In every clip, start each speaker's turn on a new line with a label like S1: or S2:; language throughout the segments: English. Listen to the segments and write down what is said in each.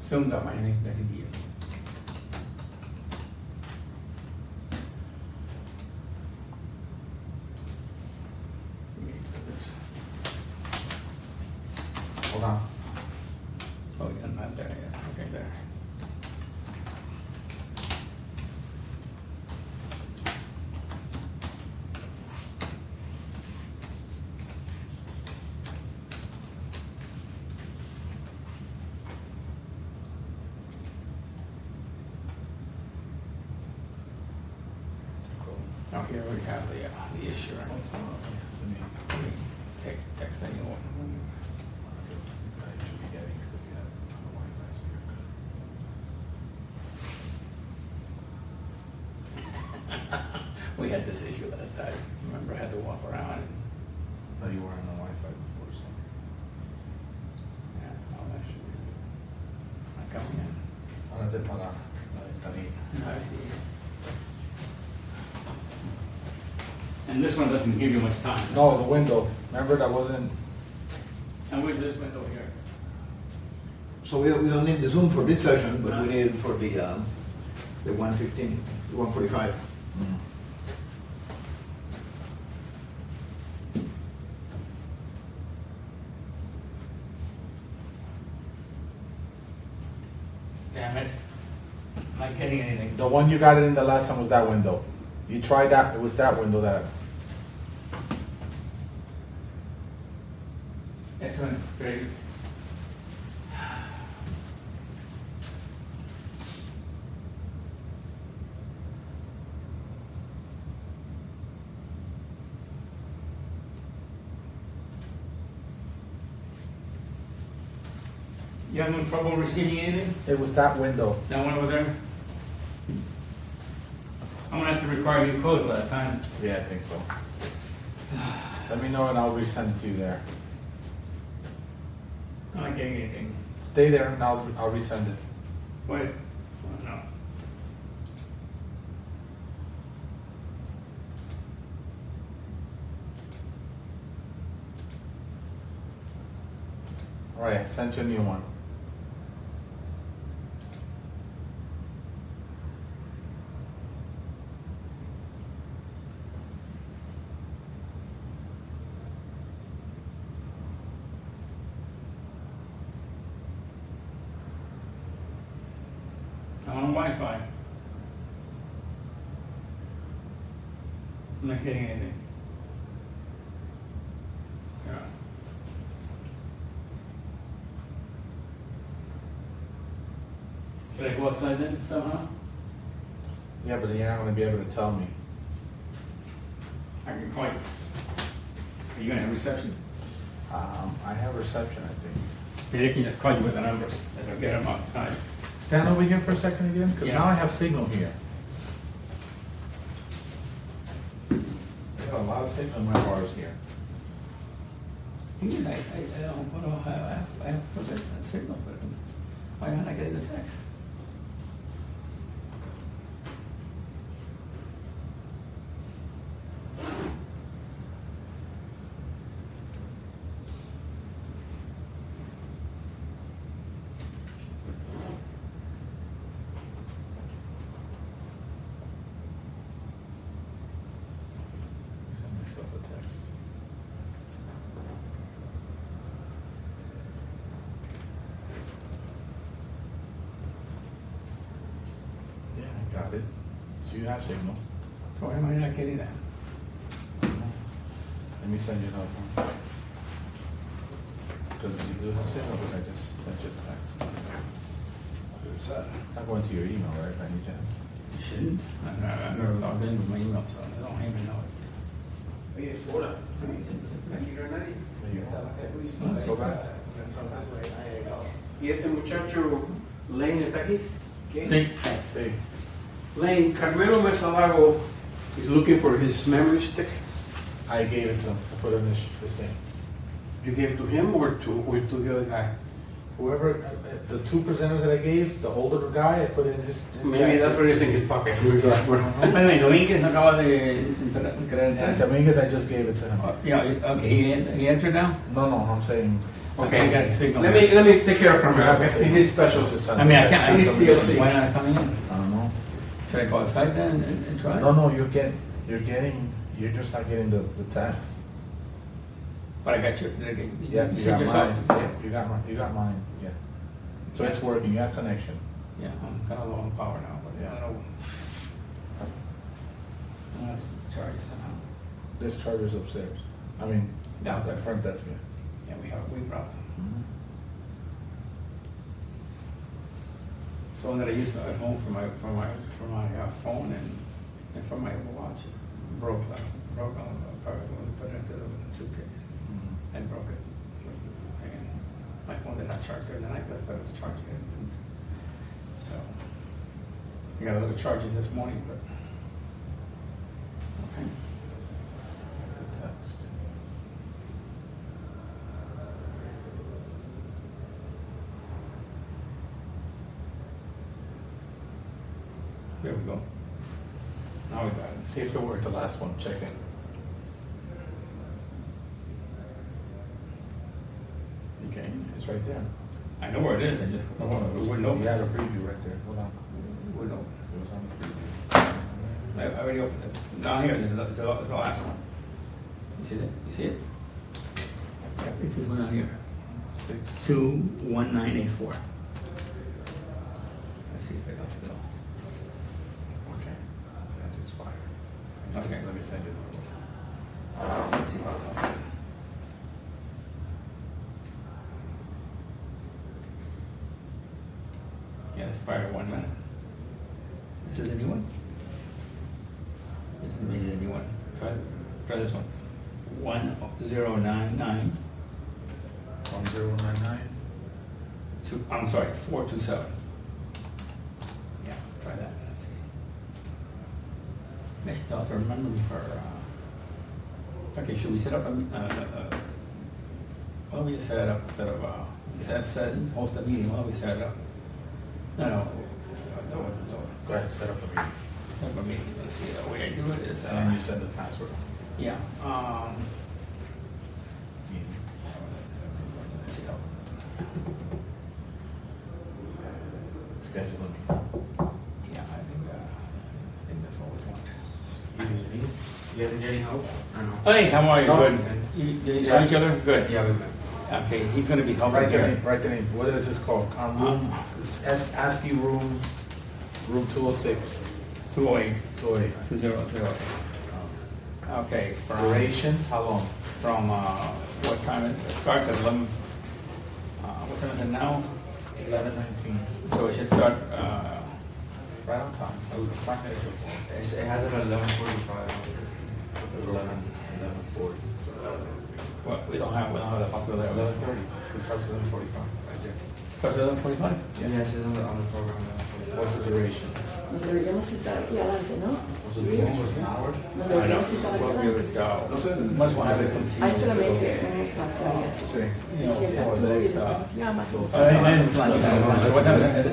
S1: Zoom daw, may natidiyo.
S2: Hold on.
S1: Oh, yeah, not there yet. Okay, there. Now here we have the issue. Let me text anyone. We had this issue last time. Remember, I had to walk around and
S2: No, you were on the Wi-Fi before, so.
S1: yeah, all that should be not coming in.
S2: Ahora te paga. También.
S1: No, I see. And this one doesn't give you much time.
S2: No, the window. Remember that wasn't.
S1: And with this window here.
S3: So we don't need the Zoom for this session, but we need it for the 115, 145.
S1: Damn it. I'm not getting anything.
S2: The one you got it in the last time was that window. You tried that, it was that window that.
S1: That's one great. You having trouble receiving anything?
S2: It was that window.
S1: That one over there? I'm gonna have to require a new code last time.
S2: Yeah, I think so. Let me know and I'll resend it to you there.
S1: I'm not getting anything.
S2: Stay there and I'll resend it.
S1: Wait. Oh, no.
S2: All right, I sent you a new one.
S1: I'm on Wi-Fi. I'm not getting anything. Yeah. Should I go outside then somehow?
S2: Yeah, but you're not gonna be able to tell me.
S1: I can call you. Are you gonna have reception?
S2: I have reception, I think.
S1: They can just call you with the numbers. They'll get them outside.
S2: Stand over here for a second again, because
S1: Yeah.
S2: now I have signal here. I got a lot of signal in my bars here.
S1: Thing is, I don't put all, I have put this signal, but why not I get the text?
S2: Send myself a text. Yeah, I got it. So you have signal.
S1: So why am I not getting that?
S2: Let me send you another one. Because you do have signal, but I just sent you a text. It's not going to your email, right, by any chance?
S1: You shouldn't. I've never logged in with my email, so I don't even know it.
S4: Oye, hola. Aquí no hay nadie.
S2: No, so bad.
S4: ¿Y este muchacho, Lane, está aquí?
S1: Sí.
S2: Sí.
S4: Lane, Carmelo Mesalago is looking for his memory stick.
S2: I gave it to him. I put it in this thing.
S4: You gave it to him or to the other guy?
S2: Whoever, the two presenters that I gave, the older guy, I put it in his
S4: Maybe
S2: jacket.
S4: that's what it's in his pocket.
S1: Wait, Domínguez acaba de querer
S2: And
S1: entrar.
S2: Dominguez, I just gave it to him.
S1: Yeah, okay, he entered now?
S2: No, I'm saying,
S1: Okay, I got a signal.
S4: Let me take care of Carmelo. It is special.
S1: I mean, I can't,
S4: It is DLC.
S1: why not coming in?
S2: I don't know.
S1: Should I go outside then and try?
S2: No, you're just not getting the text.
S1: But I got your, did I get,
S2: Yeah,
S1: you
S2: you
S1: said
S2: got
S1: yourself?
S2: mine. Yeah, you got mine, yeah. So it's working, you have connection.
S1: Yeah, I'm kind of low on power now, but yeah, I don't know. I'll have to charge it somehow.
S2: This charger's upstairs. I mean, downstairs, front desk, yeah.
S1: Yeah, we brought some. The one that I use at home for my phone and for my watch broke on probably when we put it into the suitcase and broke it. And my phone did not charge during the night, but I thought it was charging it. And so I got a little charging this morning, but okay.
S2: The text.
S1: There we go. Now we got it.
S2: See if it worked, the last one, check it.
S1: Okay.
S2: It's right there.
S1: I know where it is. I just
S2: No,
S1: we wouldn't know.
S2: you had a preview right there, hold on.
S1: We wouldn't know.
S2: It was on the preview.
S1: I already opened it. Down here, this is the last one. You see that? You see it? Yeah, this is one out here. 621984. Let's see if it'll still.
S2: Okay, that's expired.
S1: Okay.
S2: Let me send you the
S1: Let's see what it'll. Yeah, it's expired 1 minute. This is the new one? This is maybe the new one. Try this one. 1099.
S2: 1099.
S1: I'm sorry, 427. Yeah, try that. Let's see. Make it to remember me for. Okay, should we set up a? Why don't we just set it up instead of host a meeting? Why don't we set it up? No.
S2: Go ahead, set up a meeting.
S1: Set up a meeting. Let's see. The way I do it is.
S2: And then you send the password.
S1: Yeah.
S2: Meeting.
S1: Let's see how.
S2: Schedule a meeting.
S1: Yeah, I think that's what we want.
S5: You guys need any help? I don't know.
S1: Hey, how are you?
S2: Oh.
S1: Good. You know each other? Good.
S5: Yeah, we met.
S1: Okay, he's going to be helping
S2: Write the
S1: here.
S2: name, write the name. What is this called? Room, ASCE room 206.
S1: 208.
S2: 208.
S1: 2008. Okay,
S2: Duration, how long?
S1: from what time it starts at 11. What time is it now?
S2: 11:19.
S1: So it should start.
S2: Right on time. 5 minutes before.
S5: It has it at 11:45. 11:40.
S1: Well, we don't have the possibility.
S2: 11:30. It starts at 11:45. Right there.
S1: Starts at 11:45.
S5: Yeah, it says on the program.
S2: What's the duration?
S6: Nos deberíamos citar aquí adelante, ¿no?
S2: What's the duration? An hour?
S6: Nos
S1: I know.
S6: deberíamos citar aquí
S1: We'll give
S6: adelante.
S1: it. Much want to have it continue.
S6: Hay solamente un espacio ahí así.
S2: Sí.
S1: You know,
S6: Siéntate
S1: or
S6: tú y
S1: there's,
S6: después llamas.
S1: So what time is it?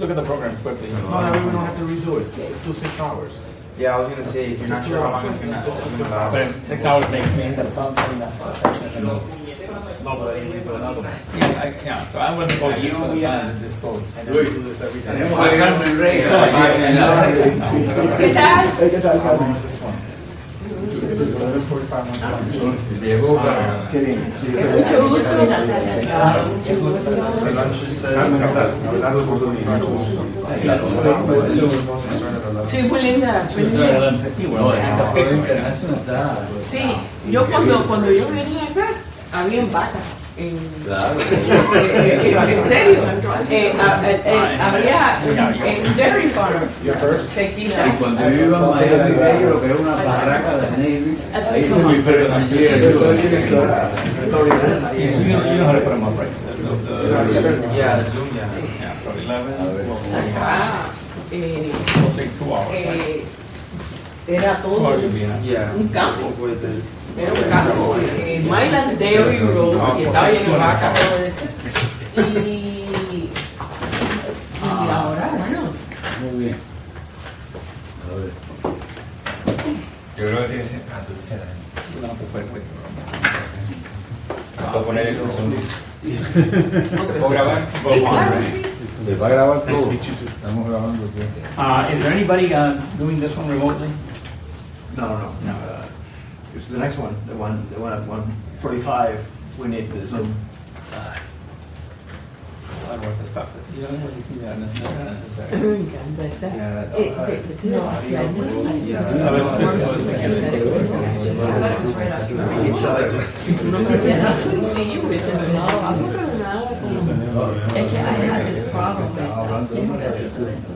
S1: Look at the program quickly.
S2: No, that way we don't have to redo it. It's 2 6 hours.
S5: Yeah, I was gonna say, if you're not sure how long it's gonna last.
S1: But 6 hours makes me end up in that section.
S2: No, but I need to do another one.
S1: Yeah, so I'm going to go you and dispose.
S2: We do this every time.
S6: ¿Qué tal?
S3: ¿Qué tal,
S2: How long
S3: Carmen?
S2: is this one? It is 11:45 one time.
S3: Qué bien.
S6: Mucho gusto, Natalia. Mucho gusto. Sí, muy linda. Muy linda. Sí, yo cuando yo venía acá, había vacas. En serio, había en Dairy Farm, sequía.
S7: Y cuando yo iba a Miami, lo que era una barraca de Navy, ahí se me fue la
S1: You know how to put them up, right?
S5: Yeah, the Zoom, yeah.
S1: Yeah, so 11, we'll
S6: Acá
S1: say 2 hours. Right?
S6: era
S1: 2
S6: todo
S1: hours would be enough.
S5: Yeah.
S6: un campo.
S5: With the,
S6: Era un campo. Myland Dairy Road, que estaba lleno de vacas. Y ahora, bueno.
S7: muy bien.
S8: Yo creo que tiene que ser dulce.
S1: No, pues,
S2: poner el Zoom. ¿Te puedo grabar?
S6: Sí, claro que sí.
S7: ¿Les va a grabar
S2: Nice to
S7: todo?
S2: meet you too.
S7: Estamos grabando. ¿Qué?
S8: Is there anybody doing this one remotely?
S3: No. It's the next one, the one at 1:45, we need the Zoom.
S1: I wrote the stuff. You don't know anything that is not
S6: Me
S1: necessary.
S6: encanta esta.
S5: Yeah,
S6: No, hace años.
S5: Yeah.
S6: Si tú no me hubieras dado un sí, yo hubiese dado algo, pero nada como... Es que I had this problem. Tengo que hacer todo esto.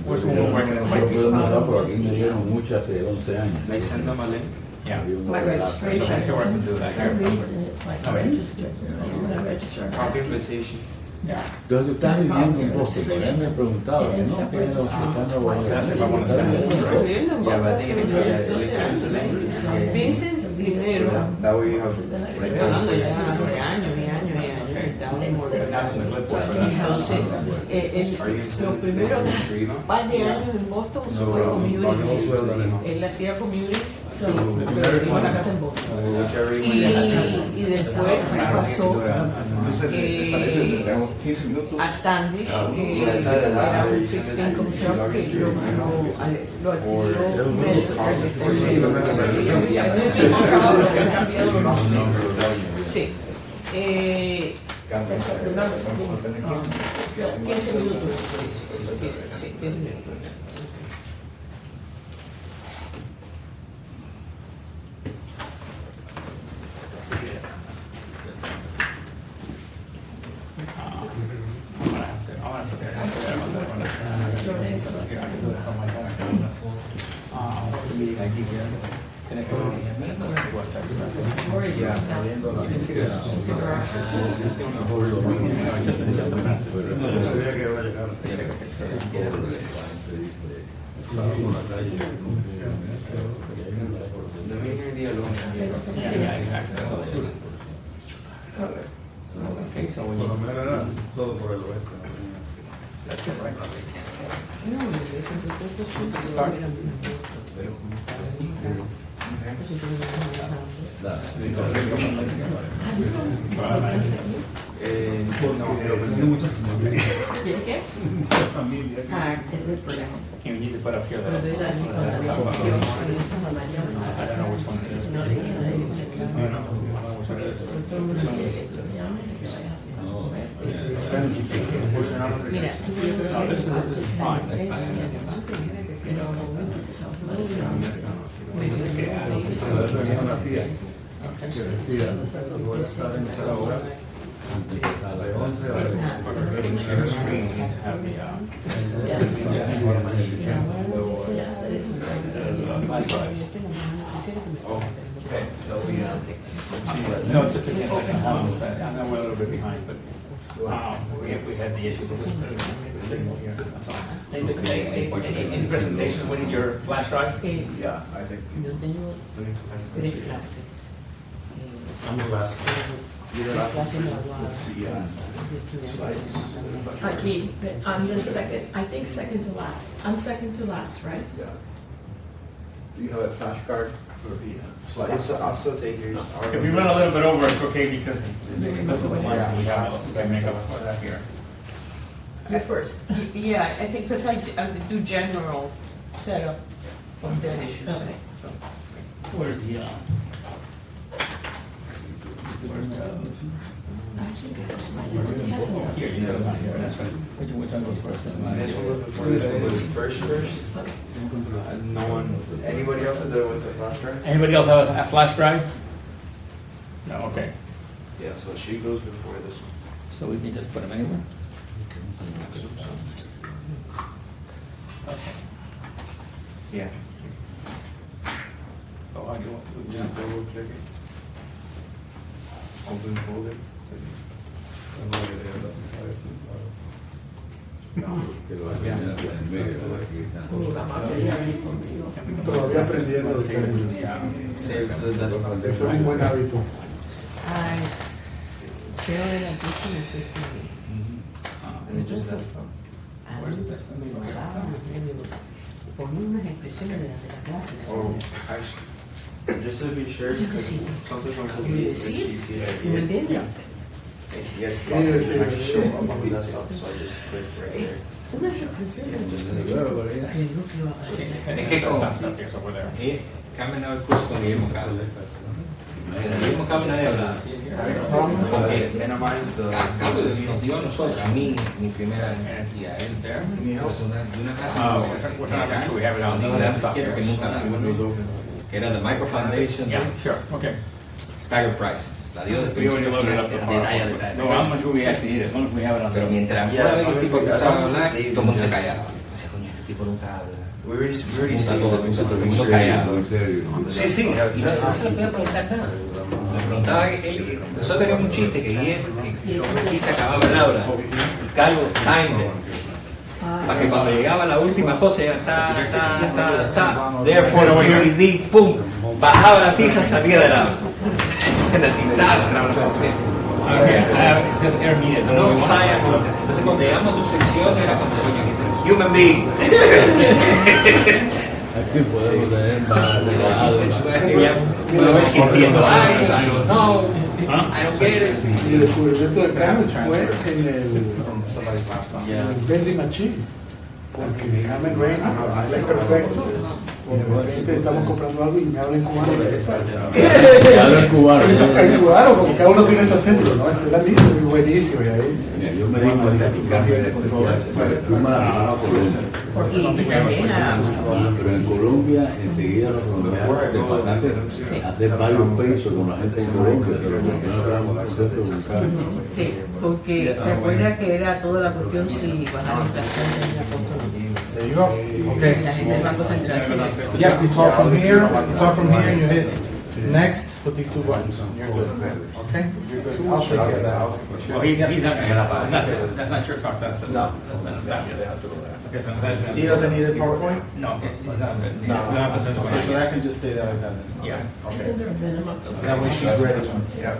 S1: Where's one more working in
S7: No
S1: my
S7: puedo mandar, por aquí me dieron muchas hace 11 años.
S5: They send them a link.
S1: Yeah.
S7: Había uno
S6: My
S7: de la-
S6: registration,
S1: I'm sure I can do
S6: for
S1: that.
S6: some reason, it's like
S1: No,
S6: registered. When I register, it has
S5: Copy
S6: to-
S5: invitation.
S6: Yeah.
S7: Entonces tú estás viviendo un poco, porque él me preguntaba que no, que él explicando
S1: That's if I want to send it.
S5: Yeah, but I think it is,
S6: Vincent primero.
S5: That way you have
S6: Estoy
S5: like
S6: hablando ya hace años y años y años. Estaba en entonces, lo primero, un par de años en Boston fue community. Él hacía community, pero vivimos en la casa en Boston.
S5: whichever you
S6: Y después pasó
S3: Parece que tenemos 15 minutos.
S6: a Standish, era un fixed income shop que lo adquirió. Sí. 15 minutos. Sí, 15 minutos.
S5: the main idea alone.
S1: Yeah, exactly. Okay, so when you... That's it, right?
S6: ¿Quieres qué? Ah, es del programa.
S1: You need to put up here
S6: Pero
S1: that.
S6: de esa misma
S1: I don't know which one it is.
S6: no le dije a él que
S1: I don't know which one it is.
S6: todo el mundo dice que lo llame, que vaya a mira,
S1: No, this is fine.
S3: Okay, so we,
S1: No, just again, I know we're a little bit behind, but we had the issues with the signal here, that's all. Any presentations, we need your flash drives?
S6: que
S3: yeah, I think.
S6: yo tengo 3 clases. Tres clases graduadas.
S3: See, slides.
S9: Aquí, I'm the second, I think second to last. I'm second to last, right?
S3: Yeah. Do you have a flashcard for the slides?
S5: I'll still take yours.
S1: If we run a little bit over, it's okay, because of the ones we have, we make up for that here.
S9: You're first.
S6: Yeah, I think because I do general setup of the issues.
S9: Okay.
S1: Where's the, here, you got it on here, that's right. Which one goes first?
S5: This one goes before this one goes first. No one, anybody else with the flash drive?
S1: Anybody else have a flash drive? No, okay.
S5: Yeah, so she goes before this one.
S1: So we can just put them anywhere?
S5: Yeah.
S1: So how do you want to do
S5: Yeah,
S1: that?
S5: double click it. Open folder.
S7: Que lo hacen en medio, aquí está.
S9: La más sería venir conmigo.
S10: Todavía aprendiendo.
S5: Save to the desktop.
S10: Eso es un buen hábito.
S6: Ay, creo de la próxima sesión.
S5: And then just desktop.
S6: Ponía unas expresiones de la clase.
S5: Oh, actually, Just to be sure, because sometimes when it says SPC,
S6: ¿Me entiendes?
S5: it gets lost and it might show up on the desktop, so I just click right there.
S6: Una reflexión.
S5: Just to make sure.
S6: Que digo que iba a pasar.
S2: Es que como caminaba el curso con Guillermo Cable. Guillermo Cable nadie hablaba. Porque
S5: Minimize the.
S2: Cable nos dio a nosotros, a mí, mi primera energía, él, personal, de una casa que nunca la que era The Micro Foundation,
S8: Yeah, sure, okay.
S2: Stagger Prices. La dio de
S8: We already loaded it up to PowerPoint. No, how much will we actually need, as long as we have it on
S2: Pero
S8: the...
S2: mientras
S5: Yeah,
S2: el tipo
S5: as
S2: empezaba a
S5: long as
S2: hablar,
S5: it's saved
S2: todo el mundo se
S5: in
S2: callaba. Decía, coño, este tipo nunca habla.
S5: We already
S2: Puta,
S5: saved
S2: todo el mundo callado.
S10: En serio.
S2: Sí, sí, no se le podía preguntar nada. Le preguntaba que él, nosotros teníamos un chiste que Guillermo, que aquí se acababa el aula, y Carlos timed para que cuando llegaba la última cosa ya therefore QED, pum, bajaba la tiza, salía del aula.
S8: It says intermediate.
S2: No falla. Entonces cuando llegamos a tu sección era cuando human being.
S7: Aquí podemos tener más relajado.
S2: Puedo ver si entiendo. I don't know. I don't get it.
S10: Y el descubrimiento de Carmen fue en el
S5: from somebody's laptop.
S10: vending machine. Porque Carmen Rain habla perfecto. De repente estamos comprando algo y me habla en cubano.
S7: Que habla en cubano.
S10: Eso es cubano, porque cada uno tiene su acento, ¿no? Este es lindo y buenísimo. Y ahí.
S7: Mira, yo me di cuenta que Carmen fuimos a la Colombia.
S6: Porque también a...
S7: Pero en Colombia enseguida los colombianos de patentes hacer varios pesos con la gente en Colombia, pero no estábamos contentos con Carmen.
S6: Sí, porque te acuerdas que era toda la cuestión si bajar la inflación en la costa.
S10: There you go. Okay.
S6: La gente del Banco Central.
S10: Yeah, you talk from here, and you hit next, put these two buttons. You're good. Okay? You're good. I'll take care of that.
S8: Well, he's not gonna get that's not your talk, that's the...
S3: No.
S8: Okay, so that's...
S3: He doesn't need a PowerPoint?
S8: No.
S10: Okay, so that can just stay there like that.
S8: Yeah.
S10: Okay. That way she's ready. Yeah.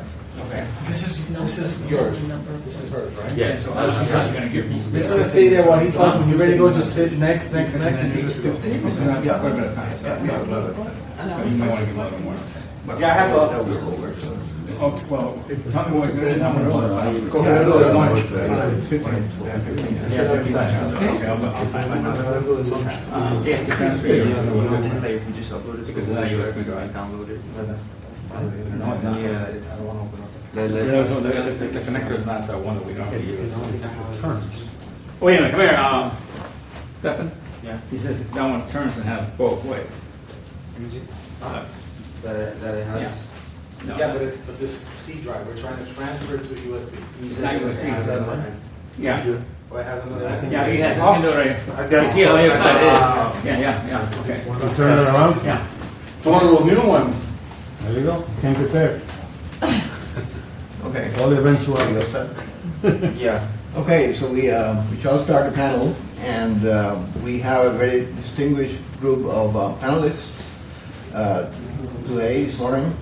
S8: Okay.
S10: This is yours. This is hers, right?
S8: Yeah, so you're gonna give me...
S10: This is gonna stay there while he talks. When you're ready to go, just hit next, and you hit 50.
S8: Yeah, quite a bit of time, so you might wanna give a little more.
S10: Yeah, I have a.
S8: Oh, well, tell me what good is, I'm gonna roll it.
S10: Go ahead, go to lunch. 15.
S8: Yeah, 50 times. Okay, I'll find my number. Yeah, to transfer you.
S5: If we just upload it to
S8: Because it's not
S5: Google,
S8: USB drive.
S5: download it.
S8: No, it's not.
S5: Yeah, I don't want to open up.
S8: The connector is not the one that we don't have to use. Wait a minute, come here, Stefan?
S5: Yeah.
S8: He says that one turns and has both ways.
S5: That it has.
S8: Yeah. No,
S10: Yeah, but this is a C drive. We're trying to transfer it to USB.
S8: It's not USB, it's not. Yeah.
S10: Oh, it has another.
S8: Yeah, he has, you can do it right here. You see how the other side is? Yeah, okay.
S10: Want to turn it around?
S8: Yeah.
S10: It's one of those new ones.
S3: There you go.
S10: Came prepared.
S3: Okay.
S10: All eventually.
S3: You're set.
S5: Yeah.
S3: Okay, so we shall start the panel, and we have a very distinguished group of panelists today, this morning,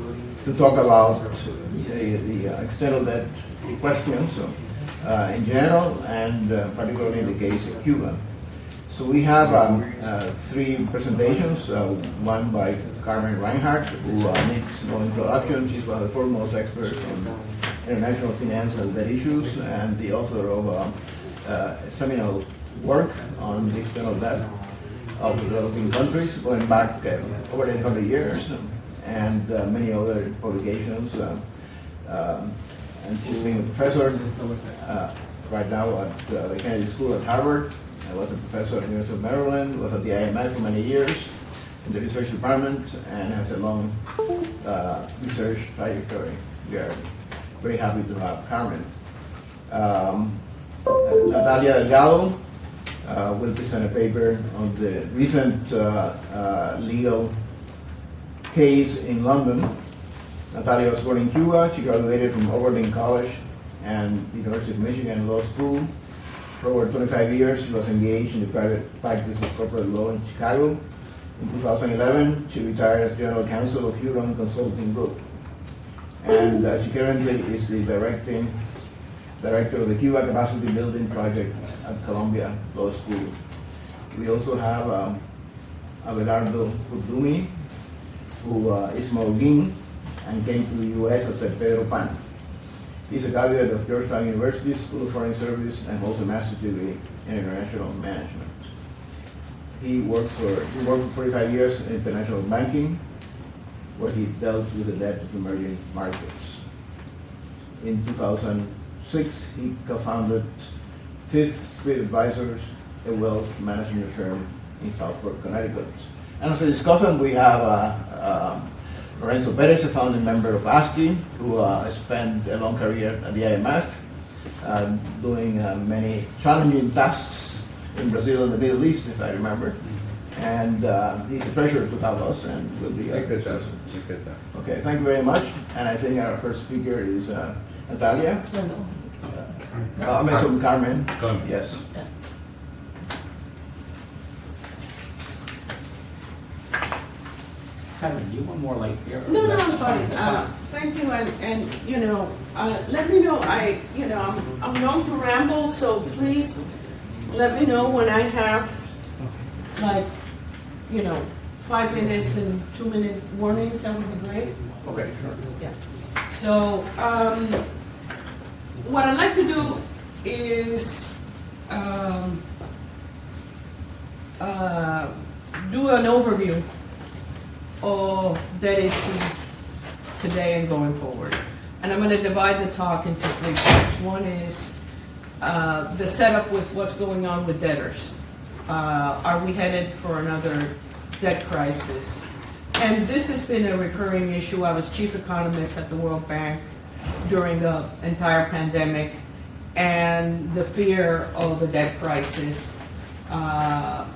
S3: to talk about the extent of that questions in general, and particularly in the case of Cuba. So we have three presentations, one by Carmen Reinhardt, who needs no introduction. She's one of the foremost experts on international finance and debt issues, and the author of seminal work on the extent of debt of developing countries, going back over 800 years, and many other publications. And she's being a professor right now at the Kennedy School at Harvard. I was a professor at the University of Maryland, was at the IMF for many years in the research department, and has a long research trajectory. We are very happy to have Carmen. Natalia Delgado will present a paper on the recent legal case in London. Natalia was born in Cuba. She graduated from Oberlin College and the University of Michigan Law School. For over 25 years, she was engaged in the private practice of corporate law in Chicago. In 2011, she retired as General Counsel of Huron Consulting Group. And she currently is the Director of the Cuba Capacity Building Project at Columbia Law School. We also have Abelardo Kurdumi, who is Maulin and came to the U.S. as a Pedro Pan. He's a graduate of Georgetown University School of Foreign Service and holds a master's degree in international management. He worked for 45 years in international banking, where he dealt with the debt of emerging markets. In 2006, he co-founded Fifth Street Advisors, a wealth management firm in Southport, Connecticut. And as a discussant, we have Lorenzo Perez, a founding member of ASCE, who spent a long career at the IMF, doing many challenging tasks in Brazil and the Middle East, if I remember. And he's a pleasure to have us, and will be. Okay, thank you very much. And I think our first speaker is Natalia. I mean, Carmen. Yes.
S8: Carmen, you want more like here?
S6: No, I'm fine. Thank you, and you know, let me know. I'm known to ramble, so please let me know when I have like, 5 minutes and 2-minute warnings. That would be great.
S3: Okay, sure.
S6: Yeah. So what I'd like to do is do an overview of debt issues today and going forward. And I'm going to divide the talk into 3 parts. One is the setup with what's going on with debtors. Are we headed for another debt crisis? And this has been a recurring issue. I was chief economist at the World Bank during the entire pandemic, and the fear of a debt crisis has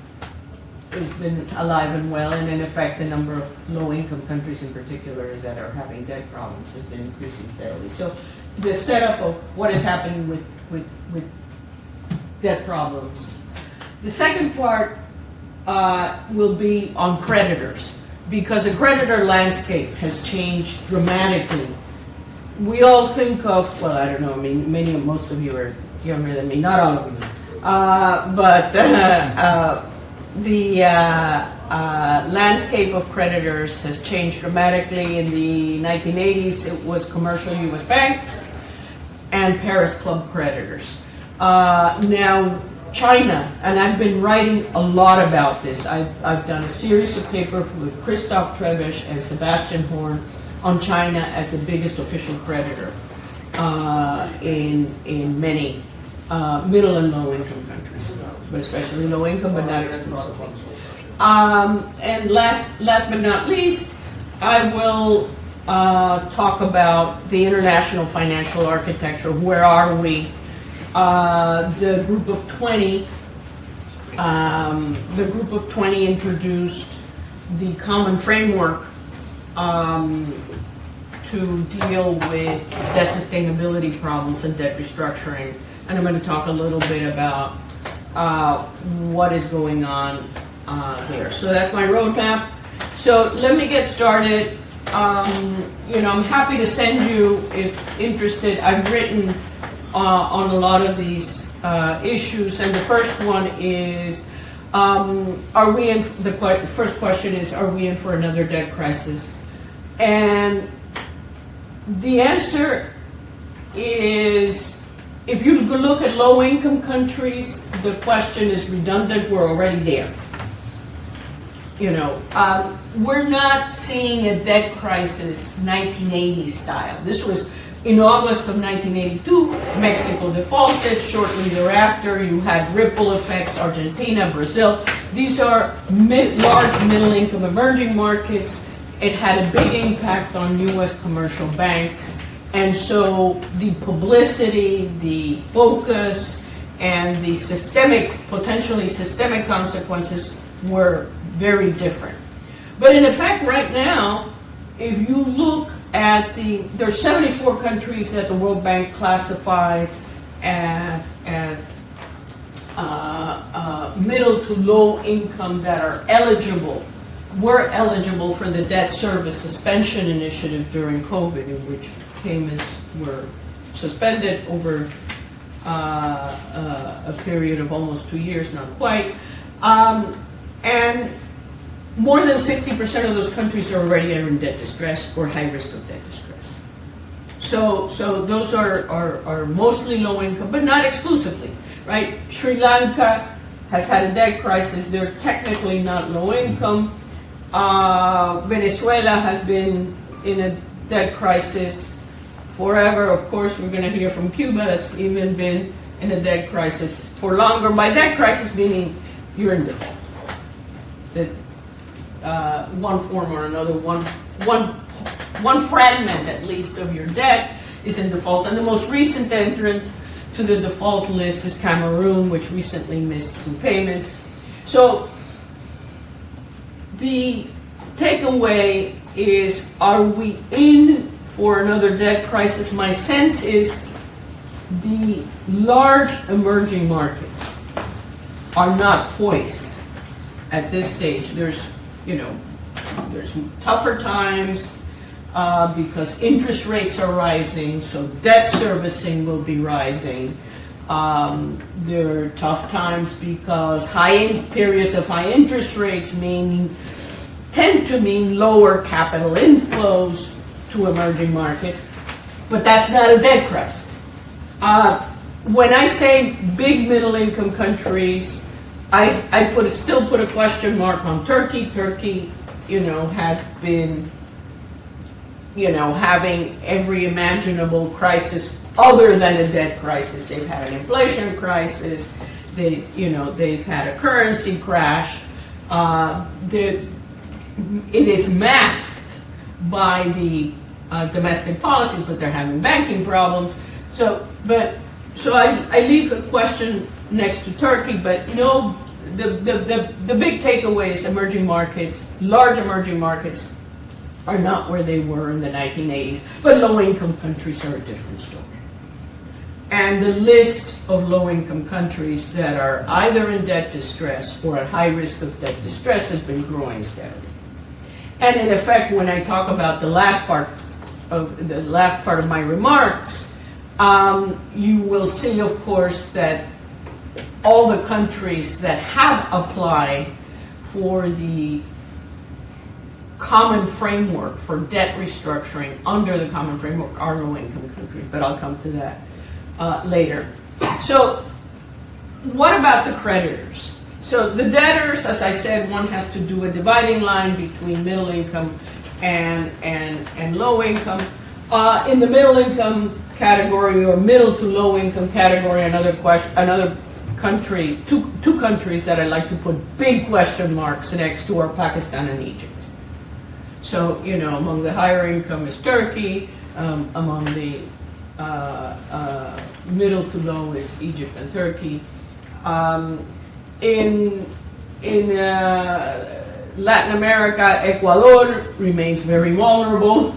S6: been alive and well, and in effect the number of low-income countries in particular that are having debt problems has been increasing steadily. So the setup of what is happening with debt problems. The second part will be on creditors, because the creditor landscape has changed dramatically. We all think of, well, I don't know, I mean, most of you are younger than me, not all of you, but the landscape of creditors has changed dramatically. In the 1980s, it was commercial U.S. banks and Paris Club creditors. Now, China, and I've been writing a lot about this. I've done a series of papers with Christoph Trebisch and Sebastian Horn on China as the biggest official creditor in many middle and low income countries, but especially low income, but not exclusively. And last but not least, I will talk about the international financial architecture. Where are we? The group of 20 introduced the common framework to deal with debt sustainability problems and debt restructuring. And I'm going to talk a little bit about what is going on there. So that's my roadmap. So let me get started. I'm happy to send you, if interested. I've written on a lot of these issues, and the first one is, the first question is, are we in for another debt crisis? And the answer is, if you look at low-income countries, the question is redundant. We're already there. We're not seeing a debt crisis 1980 style. This was in August of 1982. Mexico defaulted. Shortly thereafter, you had ripple effects, Argentina, Brazil. These are large middle-income emerging markets. It had a big impact on U.S. commercial banks. And so the publicity, the focus, and the potentially systemic consequences were very different. But in effect, right now, if you look at there are 74 countries that the World Bank classifies as middle to low income that were eligible for the debt service suspension initiative during COVID, in which payments were suspended over a period of almost 2 years, not quite. And more than 60% of those countries are already in debt distress or high risk of debt distress. So those are mostly low income, but not exclusively, right? Sri Lanka has had a debt crisis. They're technically not low income. Venezuela has been in a debt crisis forever. Of course, we're going to hear from Cuba that's even been in a debt crisis for longer. By debt crisis, meaning you're in default. That one form or another, one fragment at least of your debt is in default. And the most recent entrant to the default list is Cameroon, which recently missed some payments. So the takeaway is, are we in for another debt crisis? My sense is the large emerging markets are not poised at this stage. There's tougher times because interest rates are rising, so debt servicing will be rising. There are tough times because periods of high interest rates tend to mean lower capital inflows to emerging markets, but that's not a debt crisis. When I say big middle income countries, I still put a question mark on Turkey. Turkey, has been, having every imaginable crisis other than a debt crisis. They've had an inflation crisis. They've had a currency crash. It is masked by the domestic policies, but they're having banking problems. So I leave a question next to Turkey, but the big takeaway is emerging markets, large emerging markets, are not where they were in the 1980s, but low-income countries are a different story. And the list of low-income countries that are either in debt distress or at high risk of debt distress has been growing steadily. And in effect, when I talk about the last part of my remarks, you will see, of course, that all the countries that have applied for the common framework for debt restructuring under the common framework are low-income countries, but I'll come to that later. So what about the creditors? So the debtors, as I said, one has to do a dividing line between middle income and low income. In the middle income category or middle to low income category, another country, two countries that I like to put big question marks next to are Pakistan and Egypt. So, among the higher income is Turkey, among the middle to low is Egypt and Turkey. In Latin America, Ecuador remains very vulnerable,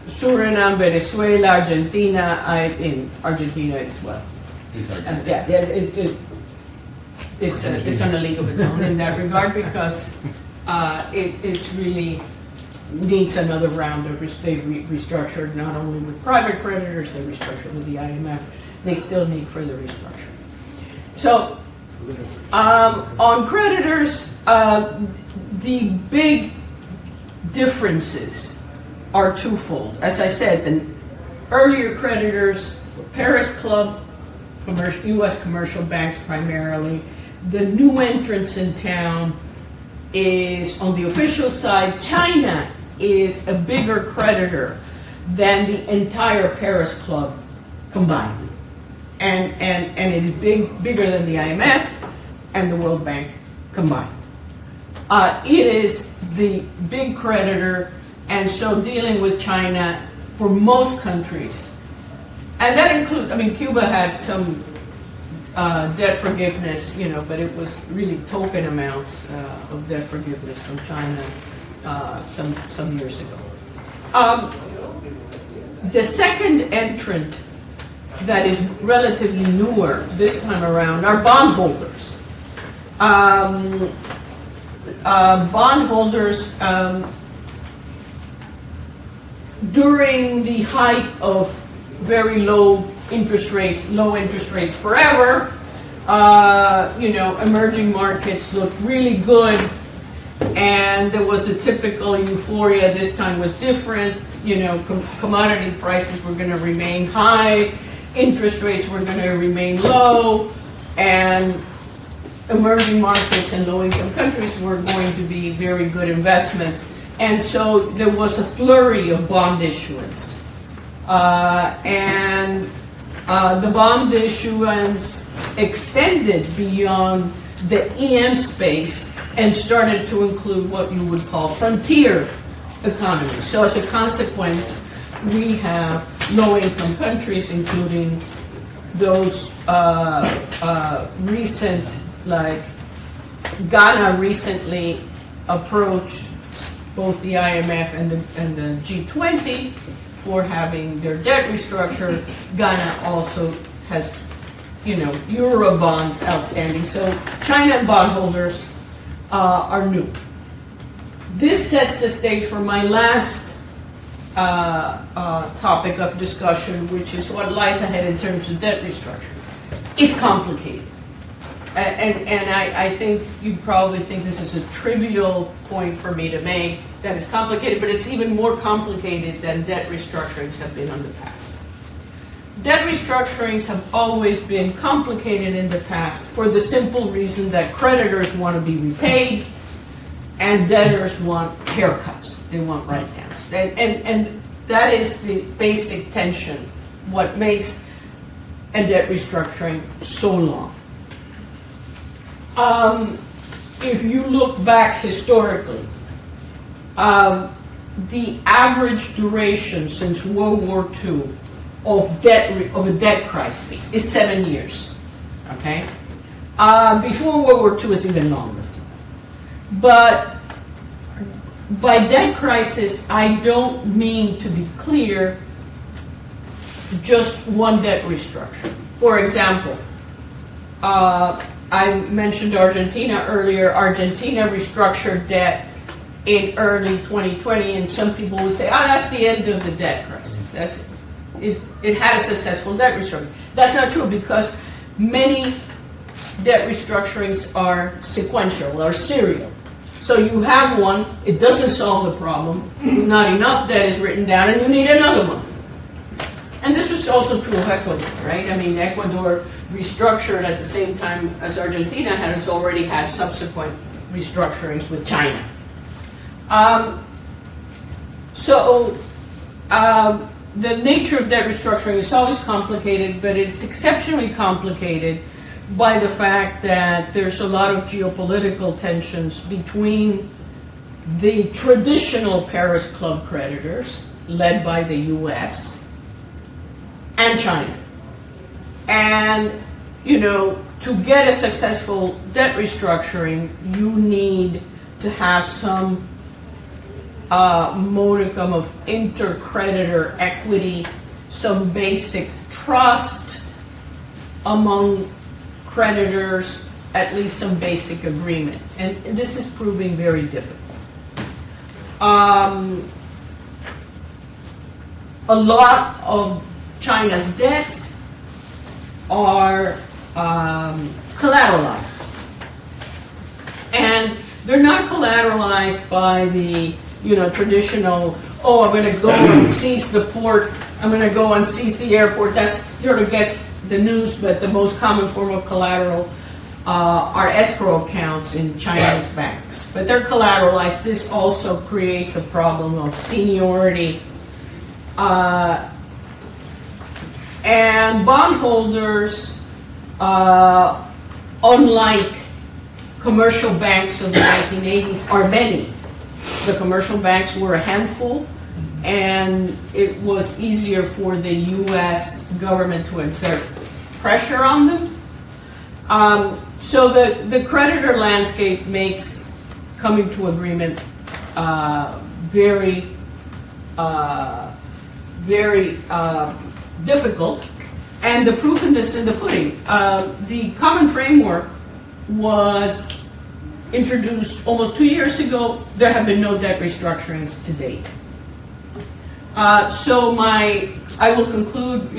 S6: Suriname, Venezuela, Argentina. In Argentina as well. It's on a league of its own in that regard because it's really needs another round of they restructured not only with private creditors, they restructured with the IMF. They still need further restructuring. So on creditors, the big differences are twofold. As I said, the earlier creditors were Paris Club, U.S. commercial banks primarily. The new entrants in town is, on the official side, China is a bigger creditor than the entire Paris Club combined. And it is bigger than the IMF and the World Bank combined. It is the big creditor, and so dealing with China for most countries, and that includes, Cuba had some debt forgiveness, but it was really token amounts of debt forgiveness from China some years ago. The second entrant that is relatively newer this time around are bondholders. Bondholders, during the height of very low interest rates forever. Emerging markets looked really good, and there was the typical euphoria. This time was different. Commodity prices were going to remain high, interest rates were going to remain low, and emerging markets and low-income countries were going to be very good investments. And so there was a flurry of bond issuance. And the bond issuance extended beyond the EM space and started to include what you would call frontier economies. So as a consequence, we have low-income countries, including those recent, like Ghana recently approached both the IMF and the G20 for having their debt restructured. Ghana also has, Euro bonds outstanding. So China bondholders are new. This sets the stage for my last topic of discussion, which is what lies ahead in terms of debt restructuring. It's complicated. And I think you probably think this is a trivial point for me to make, that it's complicated, but it's even more complicated than debt restructurings have been in the past. Debt restructurings have always been complicated in the past for the simple reason that creditors want to be repaid and debtors want haircuts. They want write-downs. And that is the basic tension, what makes a debt restructuring so long. If you look back historically, the average duration since World War II of a debt crisis is 7 years. Okay, before World War II is even longer. But by debt crisis, I don't mean, to be clear, just one debt restructure. For example, I mentioned Argentina earlier. Argentina restructured debt in early 2020, and some people would say, that's the end of the debt crisis. That's it. It had a successful debt restructuring. That's not true, because many debt restructurings are sequential or serial. So you have one, it doesn't solve the problem, not enough debt is written down, and you need another one. And this was also true of Ecuador, right? I mean, Ecuador restructured at the same time as Argentina has already had subsequent restructurings with China. The nature of debt restructuring is always complicated, but it's exceptionally complicated by the fact that there's a lot of geopolitical tensions between the traditional Paris Club creditors, led by the US, and China. And, to get a successful debt restructuring, you need to have some modicum of inter-creditor equity, some basic trust among creditors, at least some basic agreement. And this is proving very difficult. A lot of China's debts are collateralized. And they're not collateralized by the traditional, I'm going to go and seize the port, I'm going to go and seize the airport. That sort of gets the news, but the most common form of collateral are escrow accounts in Chinese banks. But they're collateralized. This also creates a problem of seniority. And bondholders, unlike commercial banks of the 1980s, are many. The commercial banks were a handful, and it was easier for the U.S. government to exert pressure on them. So the creditor landscape makes coming to agreement very difficult, and the proof in this in the pudding. The common framework was introduced almost 2 years ago. There have been no debt restructurings to date. So I will conclude,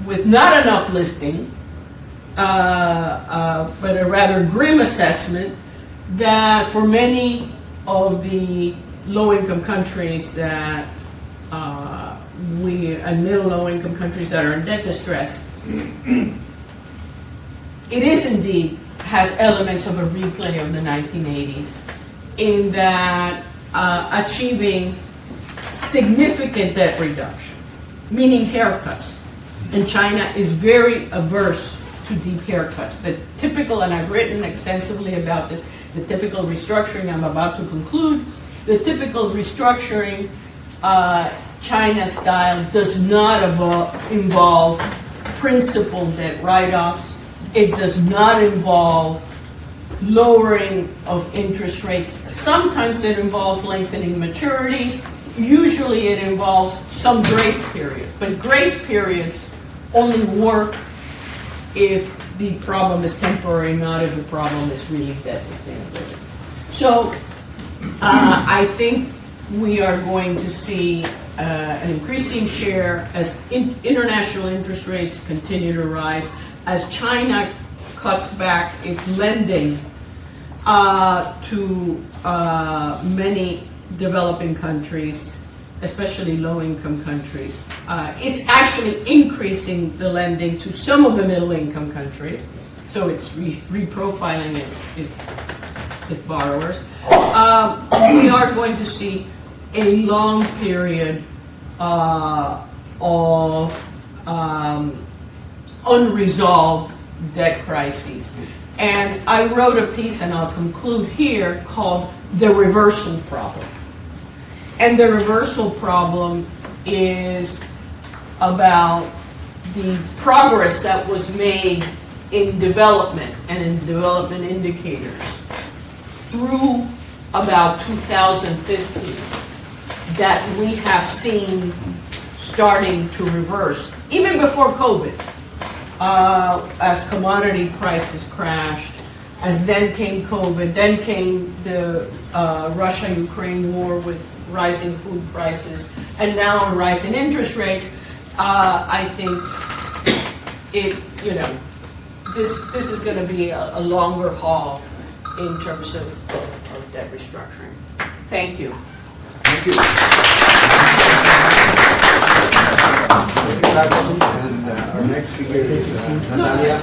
S6: with not an uplifting, but a rather grim assessment that for many of the low-income countries that and middle low-income countries that are in debt distress, it is indeed has elements of a replay of the 1980s in that achieving significant debt reduction, meaning haircuts. And China is very averse to deep haircuts. The typical, and I've written extensively about this, the typical restructuring, I'm about to conclude, the typical restructuring China style does not involve principal debt write-offs. It does not involve lowering of interest rates. Sometimes it involves lengthening maturities. Usually it involves some grace period. But grace periods only work if the problem is temporary, not if the problem is really debt sustainability. So I think we are going to see an increasing share as international interest rates continue to rise, as China cuts back its lending to many developing countries, especially low-income countries. It's actually increasing the lending to some of the middle-income countries, so it's reprofiling its borrowers. We are going to see a long period of unresolved debt crises. And I wrote a piece, and I'll conclude here, called The Reversal Problem. And the reversal problem is about the progress that was made in development and in development indicators through about 2015 that we have seen starting to reverse, even before COVID, as commodity prices crashed, as then came COVID, then came the Russia-Ukraine war with rising food prices, and now a rise in interest rates. I think this is going to be a longer haul in terms of debt restructuring. Thank you.
S3: Thank you. And our next speaker is Natalia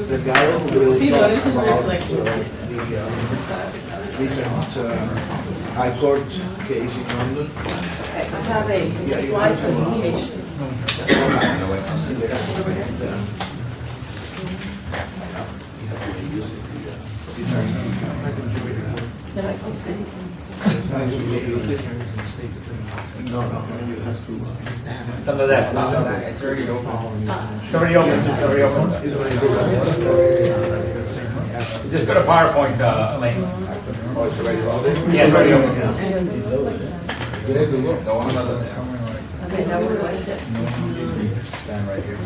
S3: Delgado, who will talk about the recent High Court case in London.
S9: I have a slide presentation. That I can see.
S3: No.
S8: Some of that's not. It's already open. It's already open. It's already open. Just go to PowerPoint, Elaine.
S5: Oh, it's already loaded?
S8: Yeah, it's already open.
S9: Okay, now where do I sit?
S5: Stand right here.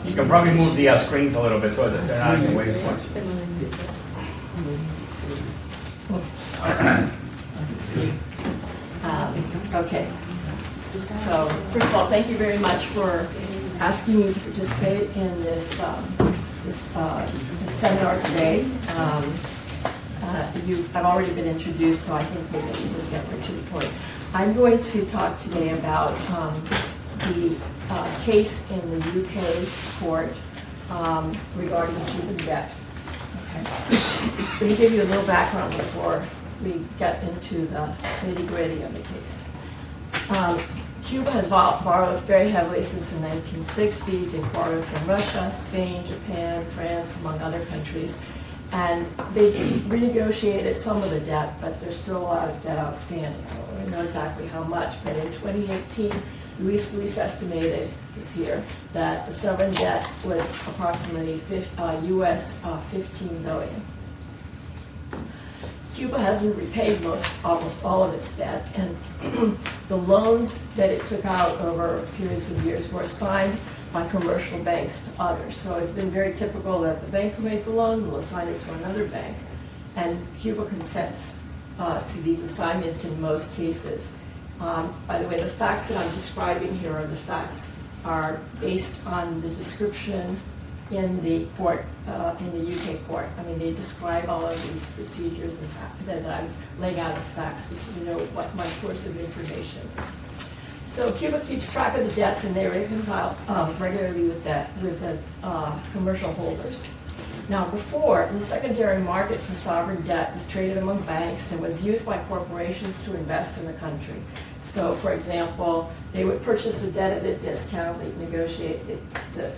S8: You can probably move the screens a little bit so that they're not in the way so much.
S9: Okay. So, first of all, thank you very much for asking me to participate in this seminar today. I've already been introduced, so I think maybe I can just get right to the point. I'm going to talk today about the case in the UK court regarding Cuban debt. Okay. Let me give you a little background before we get into the nitty-gritty of the case. Cuba has borrowed very heavily since the 1960s. They've borrowed from Russia, Spain, Japan, France, among other countries. And they've renegotiated some of the debt, but there's still a lot of debt outstanding. I don't know exactly how much, but in 2018, Luis estimated, is here, that the sovereign debt was approximately US $15 billion. Cuba hasn't repaid almost all of its debt, and the loans that it took out over periods of years were assigned by commercial banks to others. So it's been very typical that the bank who made the loan will assign it to another bank, and Cuba consents to these assignments in most cases. By the way, the facts that I'm describing here are the facts are based on the description in the court, in the UK court. I mean, they describe all of these procedures that I'm laying out as facts, just so you know what my source of information is. So Cuba keeps track of the debts, and they reconcile regularly with the commercial holders. Now, before, the secondary market for sovereign debt was traded among banks and was used by corporations to invest in the country. So, for example, they would purchase the debt at a discount. They negotiate the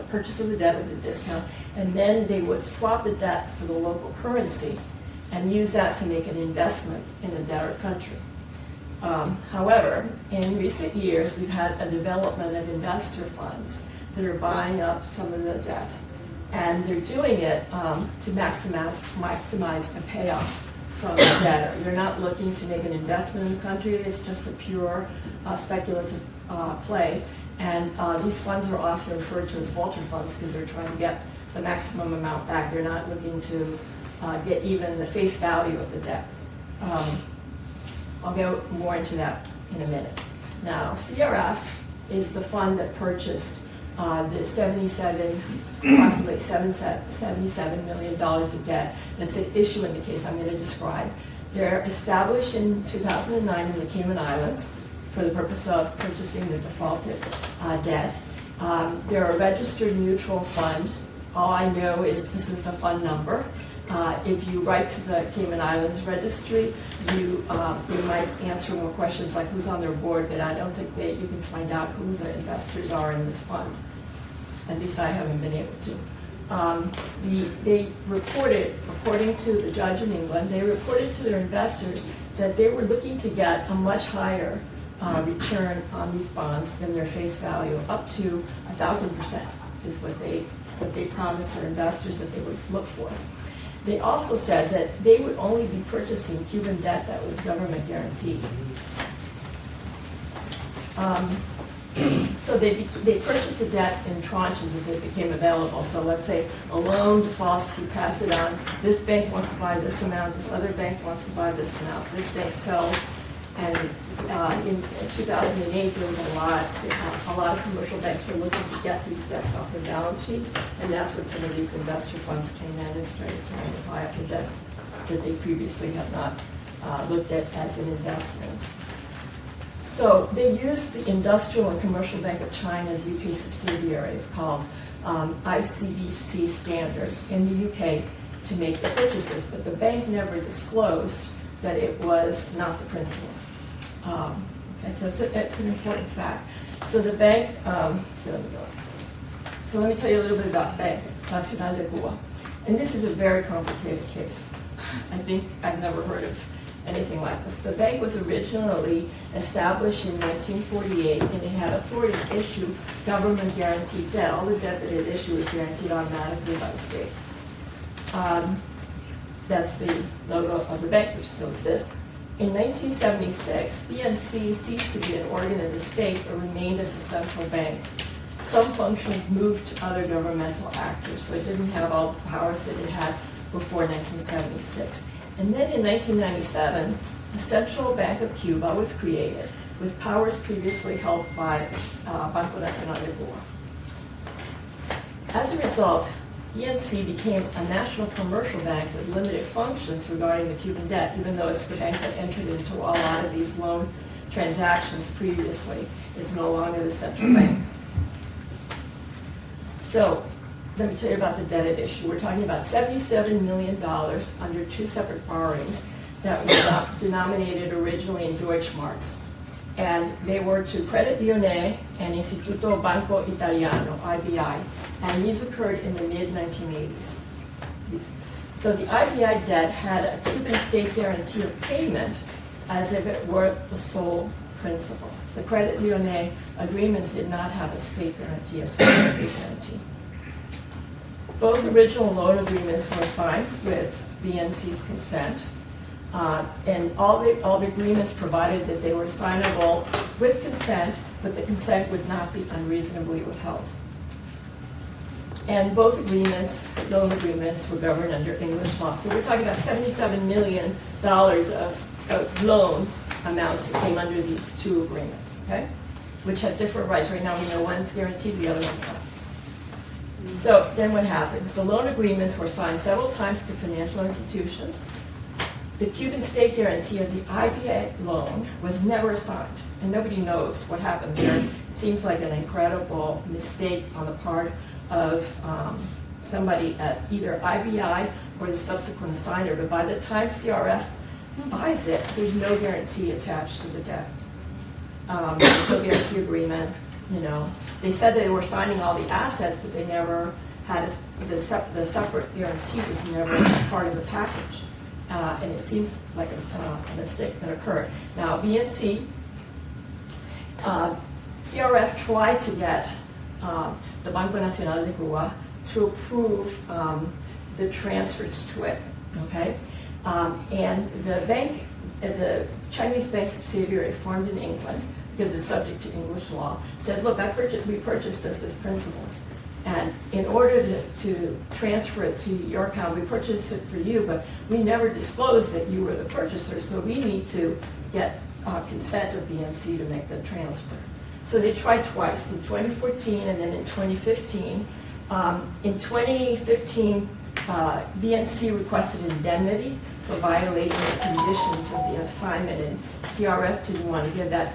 S9: purchase of the debt at a discount, and then they would swap the debt for the local currency and use that to make an investment in the debtor country. However, in recent years, we've had a development of investor funds that are buying up some of the debt. And they're doing it to maximize a payoff from the debtor. They're not looking to make an investment in the country. It's just a pure speculative play. And these funds are often referred to as vulture funds because they're trying to get the maximum amount back. They're not looking to get even the face value of the debt. I'll go more into that in a minute. Now, CRF is the fund that purchased the approximately $77 million of debt that's at issue in the case I'm going to describe. They're established in 2009 in the Cayman Islands for the purpose of purchasing the defaulted debt. They're a registered mutual fund. All I know is this is the fund number. If you write to the Cayman Islands registry, you might answer more questions like who's on their board, but I don't think that you can find out who the investors are in this fund. At least I haven't been able to. They reported, according to the judge in England, they reported to their investors that they were looking to get a much higher return on these bonds than their face value, up to 1,000% is what they promised their investors that they would look for. They also said that they would only be purchasing Cuban debt that was government guaranteed. So they purchased the debt in tranches as it became available. So let's say a loan defaults, you pass it on. This bank wants to buy this amount. This other bank wants to buy this amount. This bank sells. And in 2008, there was a lot of commercial banks were looking to get these debts off their balance sheets, and that's when some of these investor funds came in and started trying to buy up the debt that they previously had not looked at as an investment. So they used the Industrial and Commercial Bank of China's UK subsidiary, it's called ICBC Standard, in the UK to make the purchases, but the bank never disclosed that it was not the principal. So it's an important fact. So the bank, so let me tell you a little bit about Bank Nacional de Cuba. And this is a very complicated case. I think I've never heard of anything like this. The bank was originally established in 1948, and it had authority to issue government guaranteed debt. All the debt that it issued was guaranteed automatically by the state. That's the logo of the bank, which still exists. In 1976, BNC ceased to be an organ of the state but remained as a central bank. Some functions moved to other governmental actors, so it didn't have all the powers that it had before 1976. And then in 1997, the Central Bank of Cuba was created with powers previously held by Banco Nacional de Cuba. As a result, BNC became a national commercial bank with limited functions regarding the Cuban debt, even though it's the bank that entered into a lot of these loan transactions previously. It's no longer the central bank. So let me tell you about the debt at issue. We're talking about $77 million under two separate borrowings that were denominated originally in Deutschmarks. And they were to Credit Lyonnais and Instituto Banco Italiano, IBI. And these occurred in the mid-1980s. So the IBI debt had a Cuban state guarantee of payment as if it were the sole principal. The Credit Lyonnais agreement did not have a state guarantee, a state guarantee. Both original loan agreements were signed with BNC's consent, and all the agreements provided that they were signable with consent but the consent would not be unreasonably withheld. And both agreements, loan agreements, were governed under English law. So we're talking about $77 million of loan amounts that came under these two agreements, okay? Which have different rights. Right now we know one's guaranteed, the other one's not. So then what happens? The loan agreements were signed several times to financial institutions. The Cuban state guarantee of the IBA loan was never signed, and nobody knows what happened there. It seems like an incredible mistake on the part of somebody at either IBI or the subsequent assigner, but by the time CRF buys it, there's no guarantee attached to the debt. There's no guarantee agreement, you know. They said they were signing all the assets, but they never had the separate guarantee was never part of the package. And it seems like a mistake that occurred. Now, BNC, CRF tried to get the Banco Nacional de Cuba to approve the transfers to it, okay? And the bank, the Chinese bank subsidiary formed in England, because it's subject to English law, said, look, we purchased this as principals. And in order to transfer it to your account, we purchased it for you, but we never disclosed that you were the purchaser, so we need to get consent of BNC to make the transfer. So they tried twice, in 2014 and then in 2015. In 2015, BNC requested indemnity for violating the conditions of the assignment, and CRF didn't want to give that.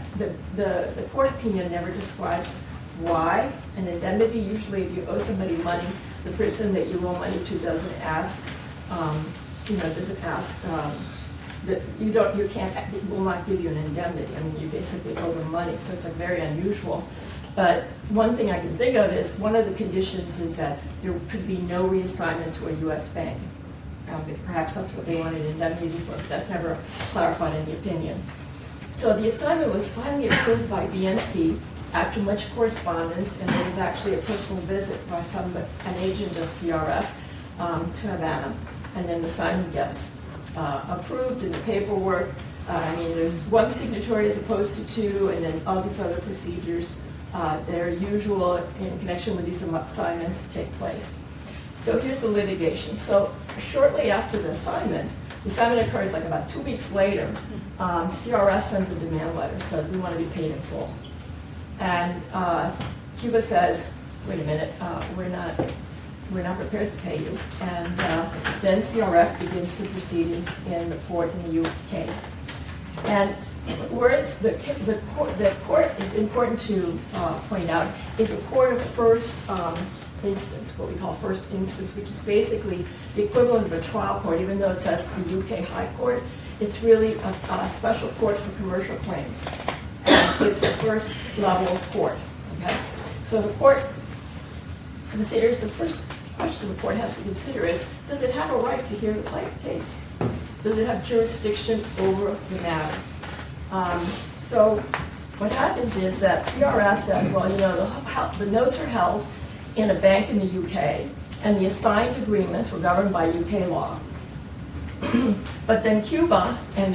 S9: The court opinion never describes why. An indemnity, usually if you owe somebody money, the person that you owe money to doesn't ask, that you can't, it will not give you an indemnity. I mean, you basically owe them money, so it's like very unusual. But one thing I can think of is one of the conditions is that there could be no reassignment to a U.S. bank. Perhaps that's what they wanted indemnity for, but that's never clarified in the opinion. So the assignment was finally approved by BNC after much correspondence, and there was actually a personal visit by an agent of CRF to Havana. And then the assignment gets approved in the paperwork. There's one signatory as opposed to two, and then all these other procedures that are usual in connection with these assignments take place. So here's the litigation. So shortly after the assignment occurs like about 2 weeks later. CRF sends a demand letter and says, we want to be paid in full. And Cuba says, wait a minute, we're not prepared to pay you. And then CRF begins the proceedings in the court in the UK. And whereas the court is important to point out, is a court of first instance, what we call first instance, which is basically the equivalent of a trial court, even though it says the UK High Court. It's really a special court for commercial claims. And it's the first level court. Okay? So the court considers, the first question the court has to consider is, does it have a right to hear the case? Does it have jurisdiction over the matter? So what happens is that CRF says, well, the notes are held in a bank in the UK, and the assigned agreements were governed by UK law. But then Cuba and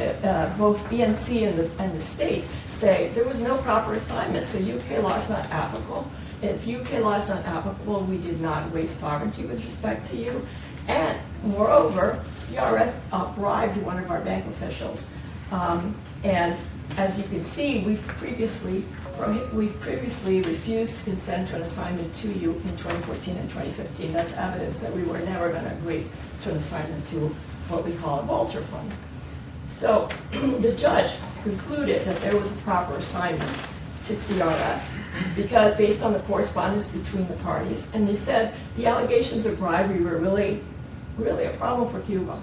S9: both BNC and the state say there was no proper assignment, so UK law is not applicable. If UK law is not applicable, we did not waive sovereignty with respect to you. And moreover, CRF bribed one of our bank officials. And as you can see, we've previously refused consent to an assignment to you in 2014 and 2015. That's evidence that we were never going to agree to an assignment to what we call a vulture fund. So the judge concluded that there was a proper assignment to CRF because based on the correspondence between the parties, and they said the allegations of bribery were really a problem for Cuba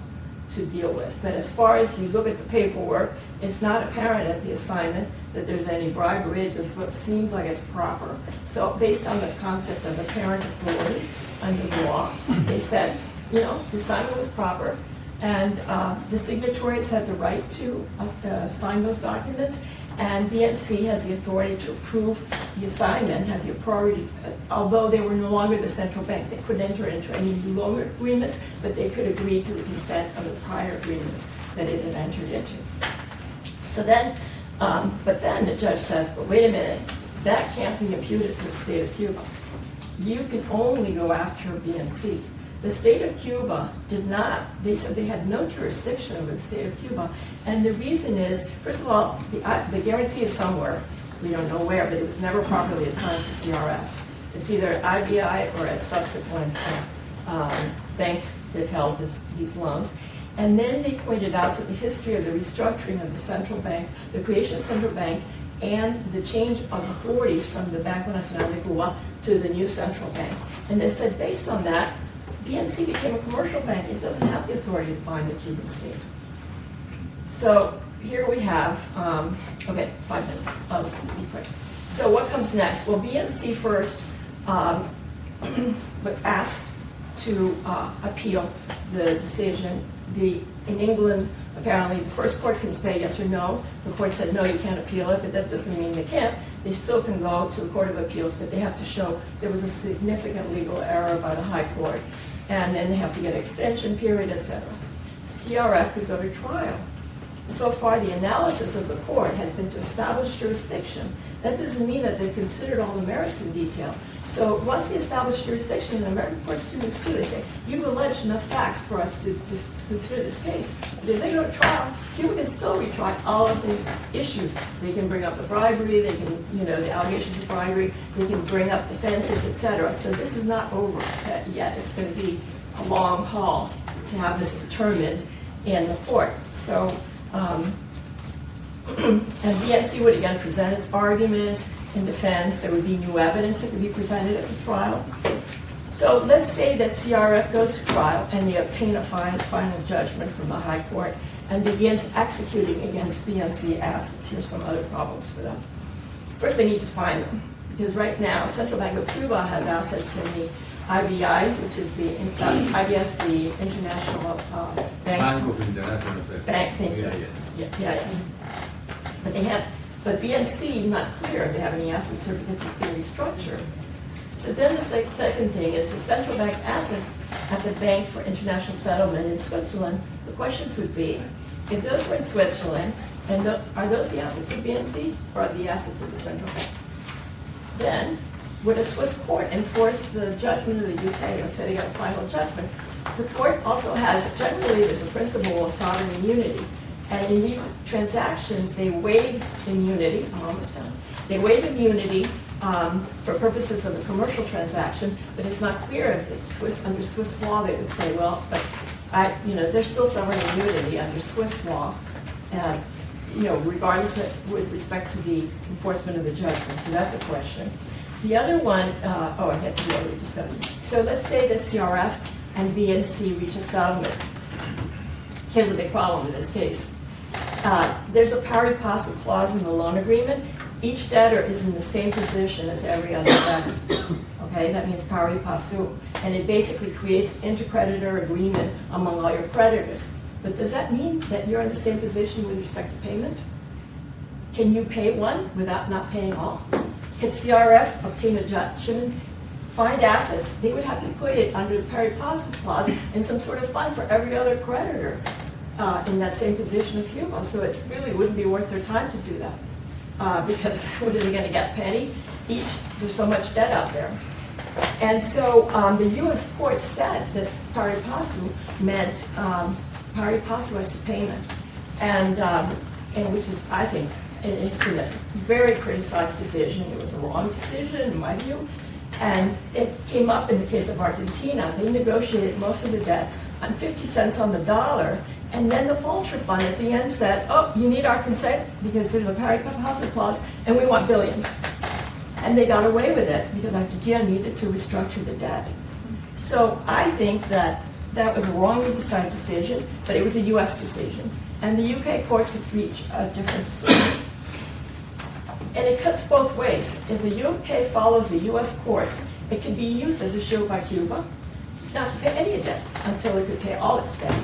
S9: to deal with. But as far as you look at the paperwork, it's not apparent at the assignment that there's any bribery. It just seems like it's proper. So based on the concept of apparent authority under the law, they said, the assignment was proper, and the signatories had the right to sign those documents, and BNC has the authority to approve the assignment, have the authority, although they were no longer the central bank. They couldn't enter into any new loan agreements, but they could agree to the consent of the prior agreements that it had entered into. So then, but then the judge says, but wait a minute, that can't be imputed to the state of Cuba. You can only go after BNC. The state of Cuba did not, they said they had no jurisdiction over the state of Cuba. And the reason is, first of all, the guarantee is somewhere. We don't know where, but it was never properly assigned to CRF. It's either at IBI or at subsequent bank that held these loans. And then they pointed out to the history of the restructuring of the central bank, the creation of the central bank, and the change of authorities from the Banco Nacional de Cuba to the new central bank. And they said, based on that, BNC became a commercial bank. It doesn't have the authority to bind the Cuban state. So here we have, okay, 5 minutes. Oh, be quick. So what comes next? Well, BNC first was asked to appeal the decision. In England, apparently, the first court can say yes or no. The court said, no, you can't appeal it, but that doesn't mean they can't. They still can go to the Court of Appeals, but they have to show there was a significant legal error by the High Court, and then they have to get an extension period, etc. CRF could go to trial. So far, the analysis of the court has been to establish jurisdiction. That doesn't mean that they've considered all the merits in detail. So once they establish jurisdiction, and American courts do this too, they say, you've alleged enough facts for us to consider this case. But if they go to trial, Cuba can still retry all of these issues. They can bring up the bribery, they can, the allegations of bribery, they can bring up defenses, etc. So this is not over yet. It's going to be a long haul to have this determined in the court. So, and BNC would again present its arguments in defense. There would be new evidence that could be presented at the trial. So let's say that CRF goes to trial and they obtain a final judgment from the High Court and begins executing against BNC assets. Here's some other problems for them. First, they need to find them, because right now, Central Bank of Cuba has assets in the IBI, which is the IBS, the International Bank. Thank you. Yes. But BNC, not clear if they have any assets or because it's been restructured. So then the second thing is the central bank assets at the Bank for International Settlement in Switzerland. The questions would be, if those were in Switzerland, and are those the assets of BNC or are the assets of the central bank? Then, would a Swiss court enforce the judgment of the UK and say they got a final judgment? The court also has, generally there's a principle of sovereign immunity. And in these transactions, they waive immunity. I'm almost done. They waive immunity for purposes of the commercial transaction, but it's not clear if under Swiss law they would say, well, but there's still sovereign immunity under Swiss law, regardless with respect to the enforcement of the judgment. So that's a question. The other one, I had to already discuss this. So let's say that CRF and BNC reach a settlement. Here's a big problem in this case. There's a pari passu clause in the loan agreement. Each debtor is in the same position as every other debtor. Okay, that means pari passu. And it basically creates an intercreditor agreement among all your creditors. But does that mean that you're in the same position with respect to payment? Can you pay one without not paying all? Can CRF obtain a judgment, find assets? They would have to put it under the pari passu clause in some sort of fund for every other creditor in that same position of Cuba. So it really wouldn't be worth their time to do that because what are they going to get? Penny each? There's so much debt out there. And so the U.S. court said that pari passu meant pari passu as to payment, and which is, I think, it's been a very criticized decision. It was a wrong decision, in my view. And it came up in the case of Argentina. They negotiated most of the debt on 50 cents on the dollar. And then the vulture fund at the end said, oh, you need our consent because there's a pari passu clause and we want billions. And they got away with it because Argentina needed to restructure the debt. So I think that was a wrongly decided decision, but it was a U.S. decision. And the UK court could reach a different decision. And it cuts both ways. If the UK follows the U.S. courts, it can be used as a shield by Cuba not to pay any debt until it could pay all its debt.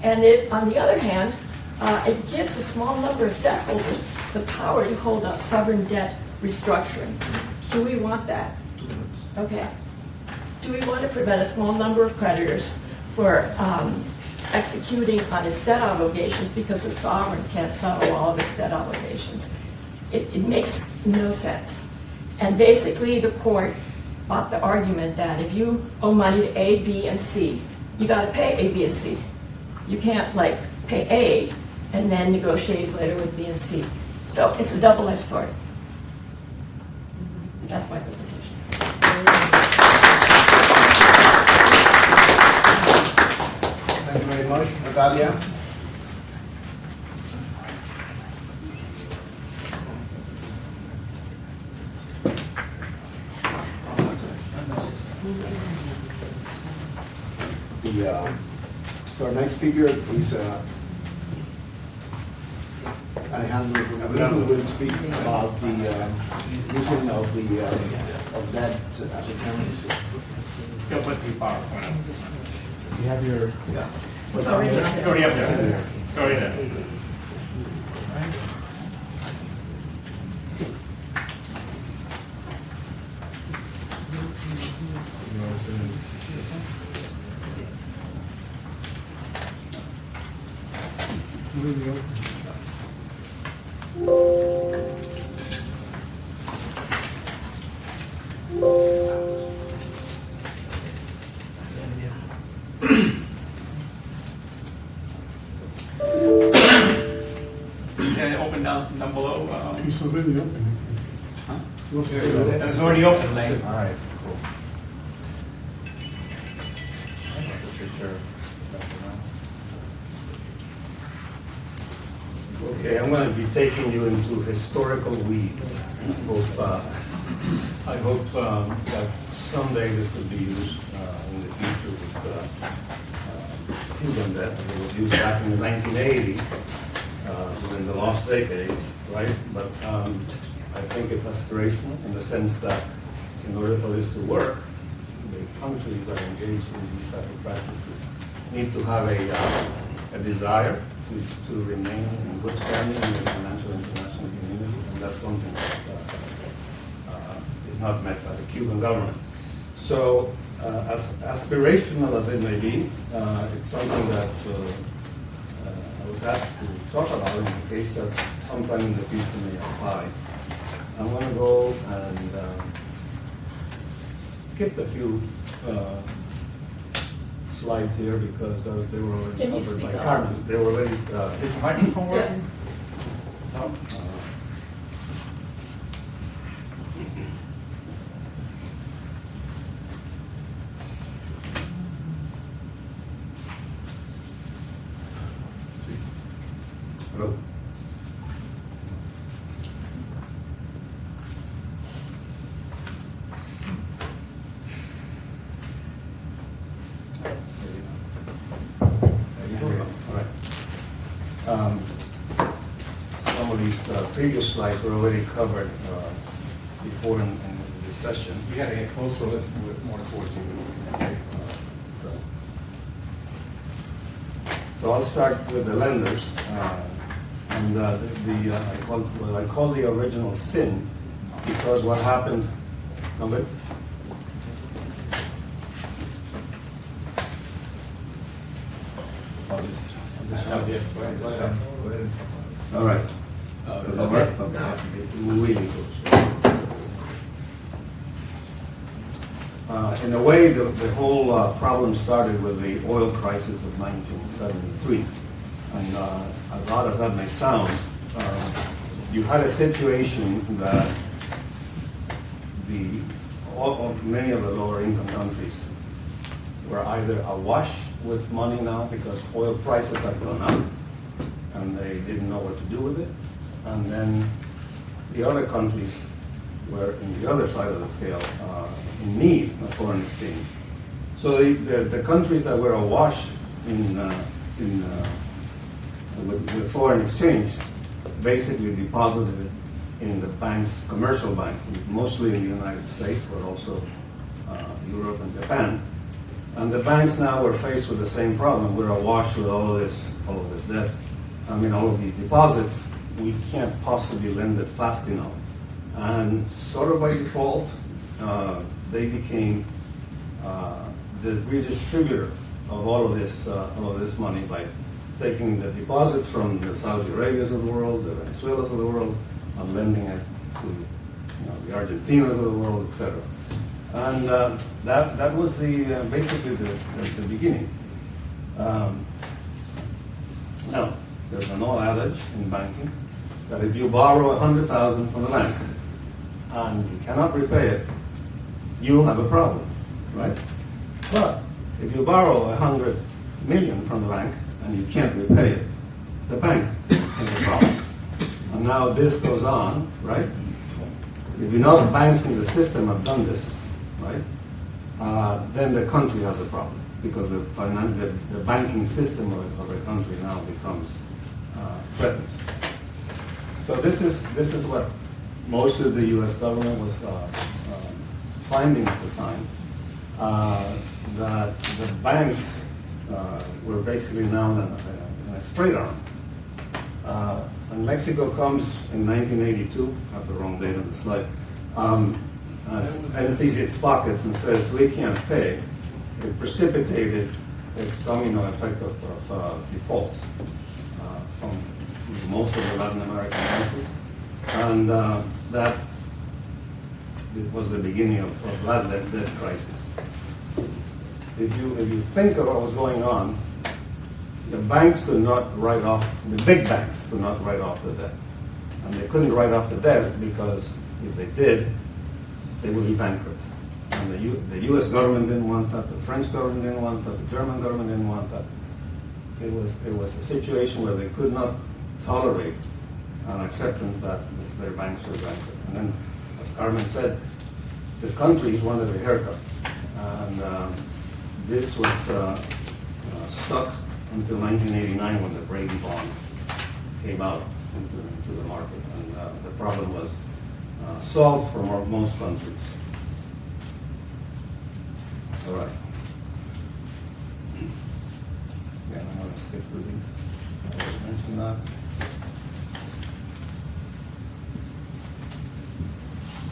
S9: And if, on the other hand, it gives a small number of debt holders the power to hold up sovereign debt restructuring. Do we want that? Okay. Do we want to prevent a small number of creditors for executing on its debt obligations because the sovereign can't settle all of its debt obligations? It makes no sense. And basically, the court bought the argument that if you owe money to A, B, and C, you got to pay A, B, and C. You can't like pay A and then negotiate later with B and C. So it's a double-edged sword. That's my presentation.
S3: Thank you very much. Natalia? So our next speaker is Alejandro, who will speak about the using of that as a currency.
S8: He'll put the PowerPoint up.
S3: You have your,
S9: It's already up
S8: It's
S9: there.
S8: already up there. It's already there. Can it open down below?
S4: It's already open.
S8: Huh? It's already open, Lane.
S5: All right, cool.
S11: Okay, I'm going to be taking you into historical weeds. I hope that someday this will be used in the future with Cuban debt. It was used back in the 1980s, during the lost decade, right? But I think it's aspirational in the sense that in order for this to work, the countries that engage in these type of practices need to have a desire to remain in good standing in the financial international community, and that's something that is not met by the Cuban government. So, as aspirational as it may be, it's something that I was asked to talk about in the case that sometime in the future may apply. I'm going to go and skip a few slides here because they were already
S9: Can you
S11: covered by
S9: speak up?
S11: Carmen. They were already.
S8: Is the microphone working? No.
S11: Hello? All right. Some of these previous slides were already covered before in this session.
S8: You gotta get closer, let's move it more towards you.
S11: So I'll start with the lenders, and what I call the original sin, because what happened. No good? All right. Does that work? Okay. Really close. In a way, the whole problem started with the oil crisis of 1973. And as odd as that may sound, you had a situation that many of the lower income countries were either awash with money now because oil prices had gone up and they didn't know what to do with it. And then the other countries were in the other side of the scale, in need of foreign exchange. So the countries that were awash with foreign exchange basically deposited it in the banks, commercial banks, mostly in the United States, but also Europe and Japan. And the banks now were faced with the same problem. We're awash with all of this debt. I mean, all of these deposits. We can't possibly lend it fast enough. And sort of by default, they became the redistributor of all of this money by taking the deposits from the Saudi Arabias of the world, the Venezuelas of the world, and lending it to the Argentinas of the world, etc. And that was basically the beginning. Now, there's an old adage in banking that if you borrow $100,000 from the bank and you cannot repay it, you have a problem, right? But if you borrow $100 million from the bank and you can't repay it, the bank has a problem. And now this goes on, right? If enough banks in the system have done this, right, then the country has a problem because the banking system of the country now becomes threatened. So this is what most of the U.S. government was finding at the time, that the banks were basically now in a straight arm. And Mexico comes in 1982, I have the wrong date on the slide, empties its pockets and says, we can't pay. It precipitated a domino effect of defaults from most of the Latin American countries. And that it was the beginning of that debt crisis. If you think of what was going on, the banks could not write off, the big banks could not write off the debt. And they couldn't write off the debt because if they did, they would be bankrupt. And the U.S. government didn't want that, the French government didn't want that, the German government didn't want that. It was a situation where they could not tolerate an acceptance that their banks were bankrupt. And then, as Carmen said, the countries wanted a haircut. And this was stuck until 1989 when the Brady bonds came out into the market. And the problem was solved for most countries. All right. Again, I'm going to skip through these. I already mentioned that.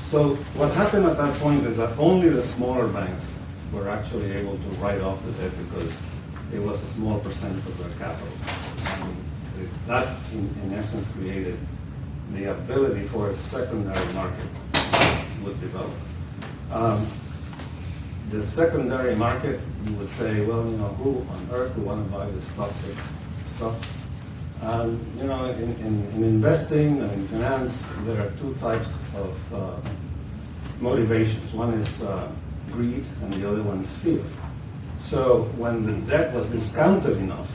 S11: So what happened at that point is that only the smaller banks were actually able to write off the debt because it was a small percentage of their capital. And that, in essence, created the ability for a secondary market would develop. The secondary market, you would say, well, who on earth would want to buy this toxic stuff? In investing and in finance, there are two types of motivations. One is greed, and the other one is fear. So when the debt was discounted enough,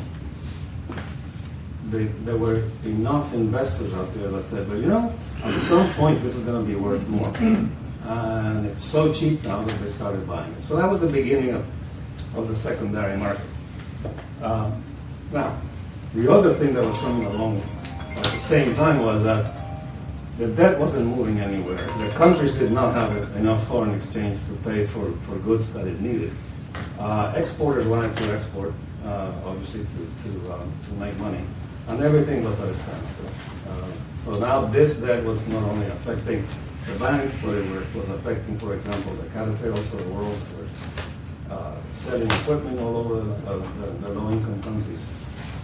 S11: there were enough investors out there that said, well, at some point this is going to be worth more. And it's so cheap now that they started buying it. So that was the beginning of the secondary market. Now, the other thing that was coming along at the same time was that the debt wasn't moving anywhere. The countries did not have enough foreign exchange to pay for goods that it needed. Exporters wanted to export, obviously, to make money. And everything was at a standstill. So now this debt was not only affecting the banks, but it was affecting, for example, the Caterpillars of the world who were selling equipment all over the low-income countries.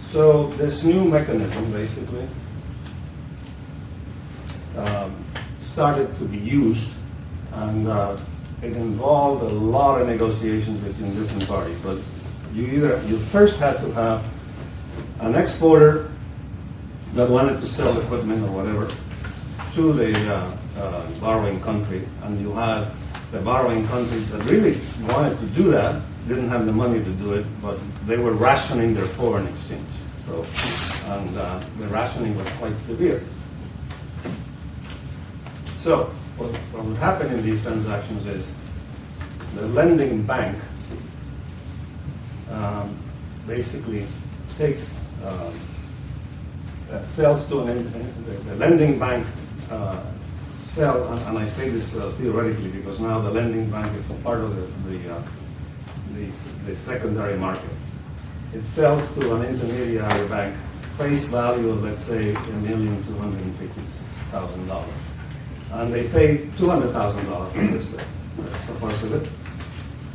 S11: So this new mechanism, basically, started to be used, and it involved a lot of negotiations between different parties. But you first had to have an exporter that wanted to sell equipment or whatever to the borrowing country, and you had the borrowing country that really wanted to do that, didn't have the money to do it, but they were rationing their foreign exchange. So, and the rationing was quite severe. So what would happen in these transactions is the lending bank basically takes sells to the lending bank sell, and I say this theoretically because now the lending bank is a part of the secondary market. It sells to an intermediary bank face value of, let's say, $1,250,000. And they pay $200,000 for this debt. So far, so good.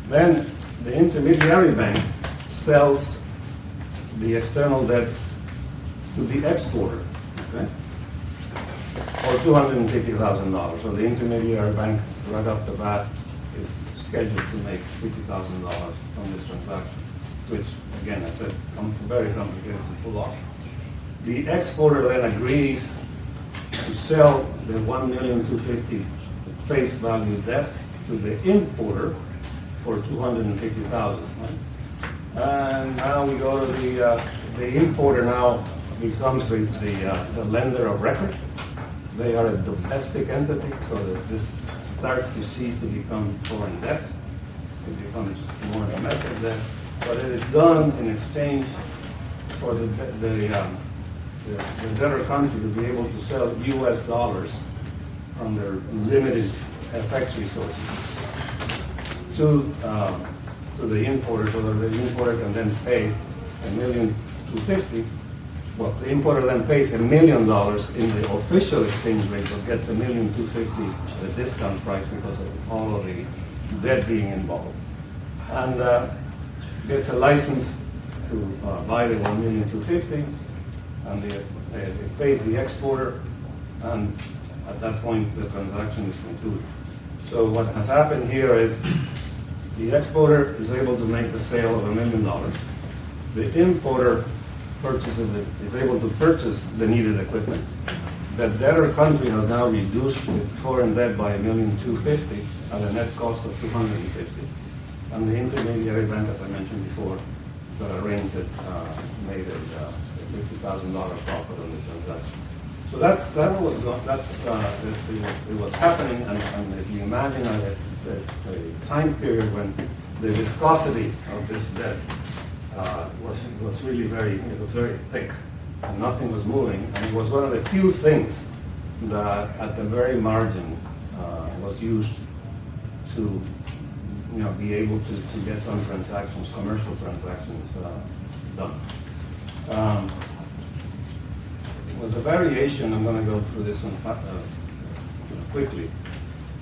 S11: Then the intermediary bank sells the external debt to the exporter. Okay? or $250,000. So the intermediary bank, right off the bat, is scheduled to make $50,000 from this transaction, which, again, I said, very complicated to pull off. The exporter then agrees to sell the $1,250,000 face value debt to the importer for $250,000. Right? And now we go to the importer now becomes the lender of record. They are a domestic entity, so that this starts to cease to become foreign debt. It becomes more domestic debt, but it is done in exchange for the debtor country to be able to sell U.S. dollars from their limited FX resources to the importer, so that the importer can then pay $1,250,000. Well, the importer then pays $1 million in the official exchange rate, but gets $1,250,000 at a discount price because of all of the debt being involved, and gets a license to buy the $1,250,000, and it pays the exporter, and at that point the transaction is concluded. So what has happened here is the exporter is able to make the sale of $1 million. The importer is able to purchase the needed equipment. The debtor country has now reduced its foreign debt by $1,250,000 at a net cost of $250,000. And the intermediary bank, as I mentioned before, that arranged it, made a $50,000 profit on the transaction. So it was happening, and if you imagine a time period when the viscosity of this debt was really very thick, and nothing was moving, and it was one of the few things that at the very margin was used to be able to get some transactions, commercial transactions done. It was a variation. I'm going to go through this one quickly.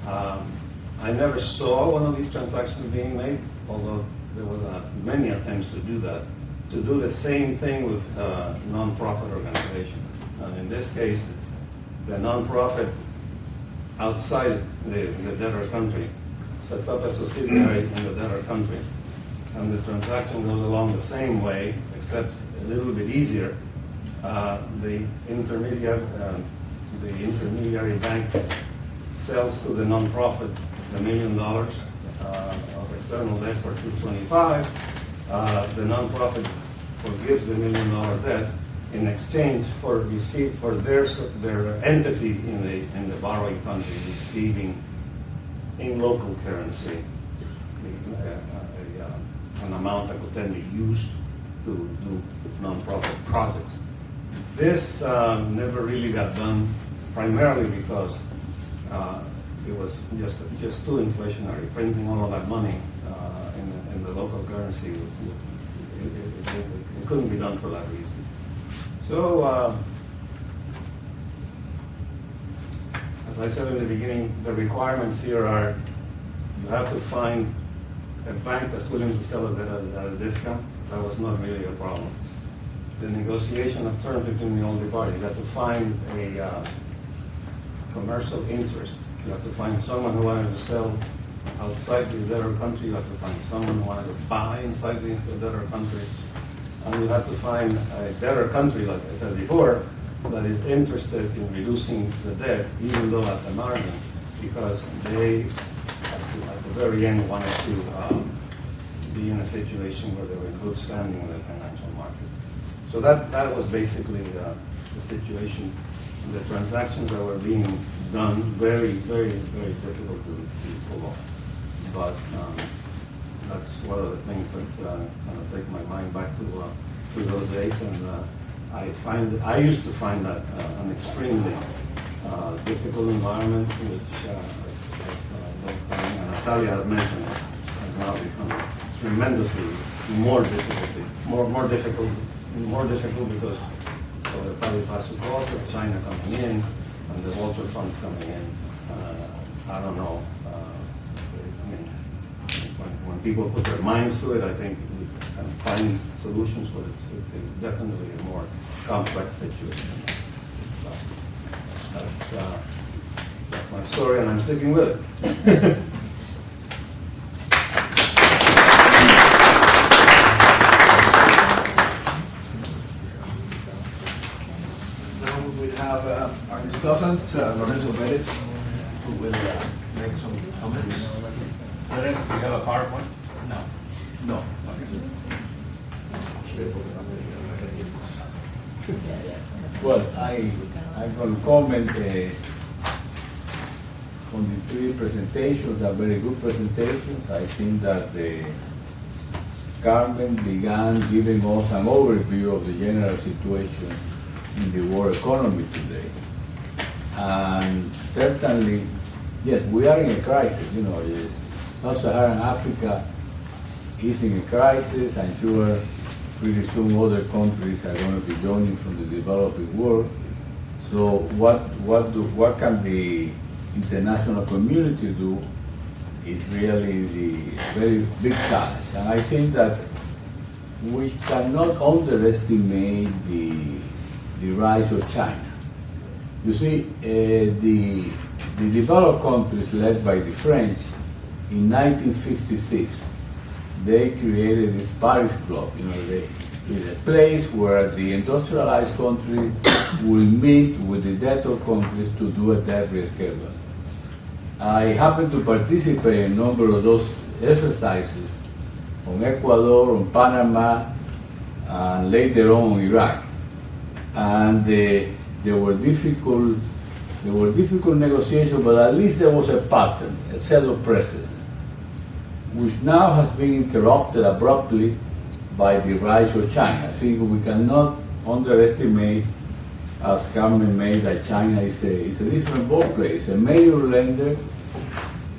S11: I never saw one of these transactions being made, although there was many attempts to do that, to do the same thing with non-profit organization. And in this case, it's the non-profit outside the debtor country sets up a subsidiary in the debtor country, and the transaction goes along the same way, except a little bit easier. The intermediary bank sells to the non-profit the $1 million of external debt for $225,000. The non-profit forgives the $1 million debt in exchange for their entity in the borrowing country receiving in local currency an amount that could then be used to do non-profit projects. This never really got done, primarily because it was just too inflationary. Printing all of that money in the local currency, it couldn't be done for that reason. So, as I said in the beginning, the requirements here are you have to find a bank that's willing to sell it at a discount. That was not really a problem. The negotiation of terms between the only parties. You have to find a commercial interest. You have to find someone who wanted to sell outside the debtor country. You have to find someone who wanted to buy inside the debtor country. And you have to find a debtor country, like I said before, that is interested in reducing the debt, even though at the margin, because they, at the very end, wanted to be in a situation where they were in good standing in the financial markets. So that was basically the situation. The transactions that were being done, very, very, very difficult to pull off. But that's one of the things that kind of take my mind back to those days. And I used to find that an extremely difficult environment, which, Natalia had mentioned, has now become tremendously more difficult because of the pari passu cost of China coming in and the vulture funds coming in. I don't know. I mean, when people put their minds to it, I think we can find solutions, but it's definitely a more complex situation. So. That's my story, and I'm sticking with it.
S3: Now we have our discussant, Lorenzo Perez, who will make some comments.
S8: Lorenzo, do you have a PowerPoint? No.
S3: No.
S7: Well, I'm going to comment on the three presentations, are very good presentations. I think that Carmen began giving us an overview of the general situation in the world economy today. And certainly, yes, we are in a crisis. You know, Sub-Saharan Africa is in a crisis. I'm sure pretty soon other countries are going to be joining from the developing world. So what can the international community do is really the very big challenge. And I think that we cannot underestimate the rise of China. You see, the developed countries led by the French in 1956, they created this Paris Club. You know, it's a place where the industrialized countries will meet with the debtor countries to do a debt rescheduling. I happened to participate in a number of those exercises on Ecuador, on Panama, and later on Iraq. And there were difficult negotiations, but at least there was a pattern, a set of precedents, which now has been interrupted abruptly by the rise of China. I think we cannot underestimate, as Carmen made, that China is a different ballplay. It's a major lender,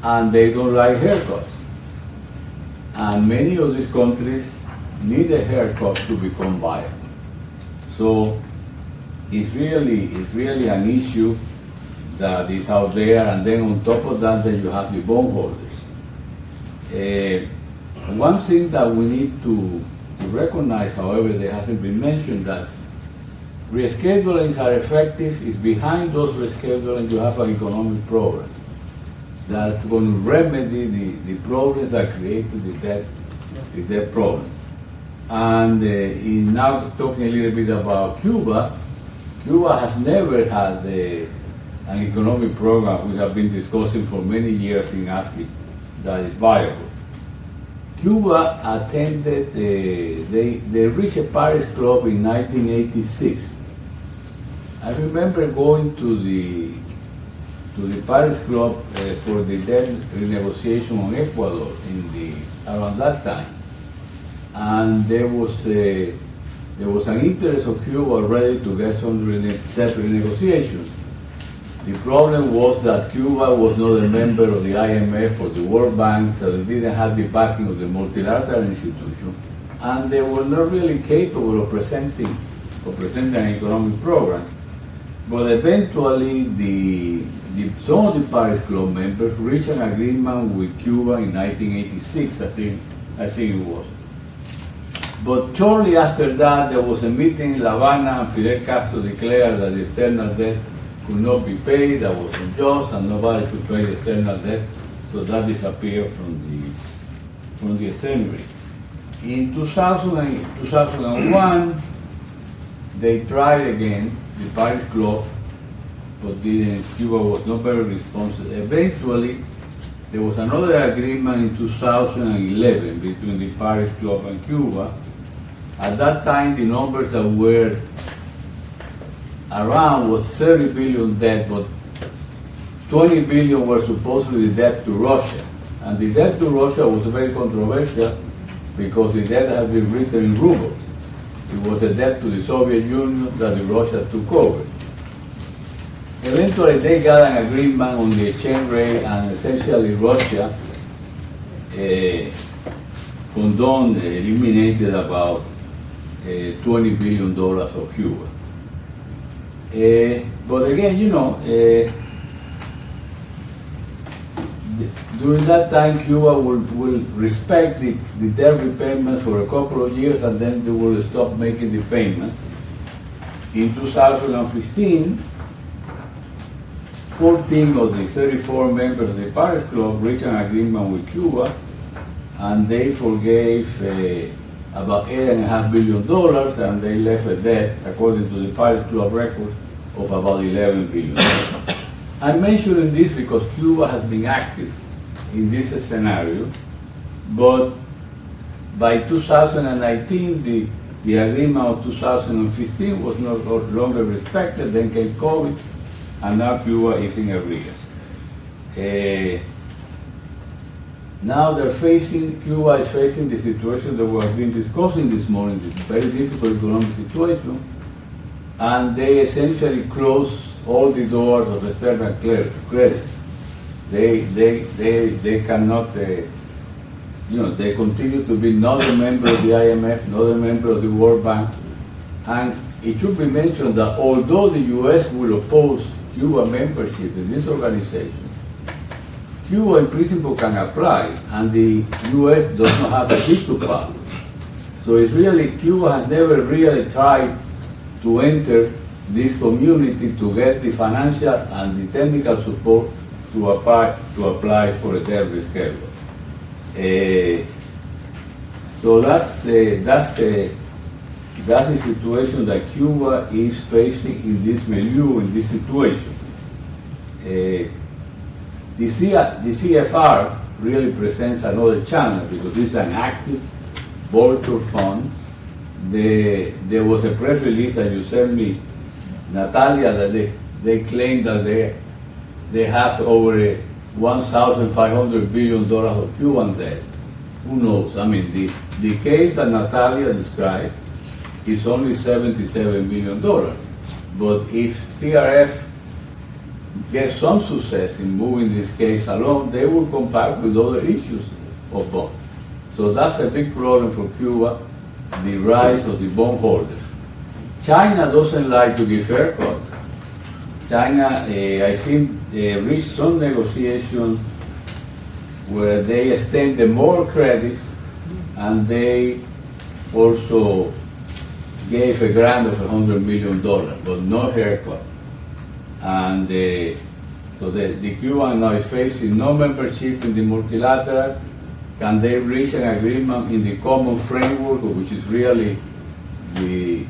S7: and they don't like haircuts. And many of these countries need a haircut to become viable. So it's really an issue that is out there, and then on top of that, then you have the bondholders. One thing that we need to recognize, however, that hasn't been mentioned, that reschedulings are effective. Is behind those reschedulings you have an economic program that's going to remedy the problems that created the debt problem. And in now talking a little bit about Cuba, Cuba has never had an economic program we have been discussing for many years in ASCE that is viable. Cuba attended, they reached a Paris Club in 1986. I remember going to the Paris Club for the debt renegotiation on Ecuador around that time, and there was an interest of Cuba already to get some debt renegotiations. The problem was that Cuba was not a member of the IMF or the World Bank, so they didn't have the backing of the multilateral institution, and they were not really capable of presenting an economic program. But eventually, some of the Paris Club members reached an agreement with Cuba in 1986, I think it was. But shortly after that, there was a meeting in La Habana, and Fidel Castro declared that the external debt could not be paid, that was unjust, and nobody could pay the external debt, so that disappeared from the assembly. In 2001, they tried again, the Paris Club, but Cuba was not very responsive. Eventually, there was another agreement in 2011 between the Paris Club and Cuba. At that time, the numbers that were around was 30 billion debt, but 20 billion were supposedly debt to Russia. And the debt to Russia was very controversial because the debt had been written in rubles. It was a debt to the Soviet Union that Russia took over. Eventually, they got an agreement on the exchange rate, and essentially Russia eliminated about $20 billion of Cuba. But again, during that time, Cuba will respect the debt repayments for a couple of years, and then they will stop making the payments. In 2015, 14 of the 34 members of the Paris Club reached an agreement with Cuba, and they forgave about $8.5 billion, and they left a debt, according to the Paris Club record, of about $11 billion. I'm mentioning this because Cuba has been active in this scenario, but by 2019, the agreement of 2015 was no longer respected. Then came COVID, and now Cuba is in arrears. Now Cuba is facing the situation that we have been discussing this morning, this very difficult economic situation, and they essentially close all the doors of external credits. They cannot, they continue to be not a member of the IMF, not a member of the World Bank, and it should be mentioned that although the U.S. will oppose Cuba membership in this organization, Cuba in principle can apply, and the U.S. does not have a veto power. So it's really, Cuba has never really tried to enter this community to get the financial and the technical support to apply for a debt reschedule. So that's the situation that Cuba is facing in this milieu, in this situation. The CFR really presents another challenge because it's an active vulture fund. There was a press release that you sent me, Natalia, that they claim that they have over $1,500 billion of Cuban debt. Who knows? I mean, the case that Natalia described is only $77 million. But if CRF gets some success in moving this case along, they will come back with other issues of bonds. So that's a big problem for Cuba, the rise of the bondholders. China doesn't like to give haircuts. China, I think, reached some negotiations where they extended more credits, and they also gave a grant of $100 million, but no haircut. And so the Cuban now is facing no membership in the multilateral. Can they reach an agreement in the common framework, which is really the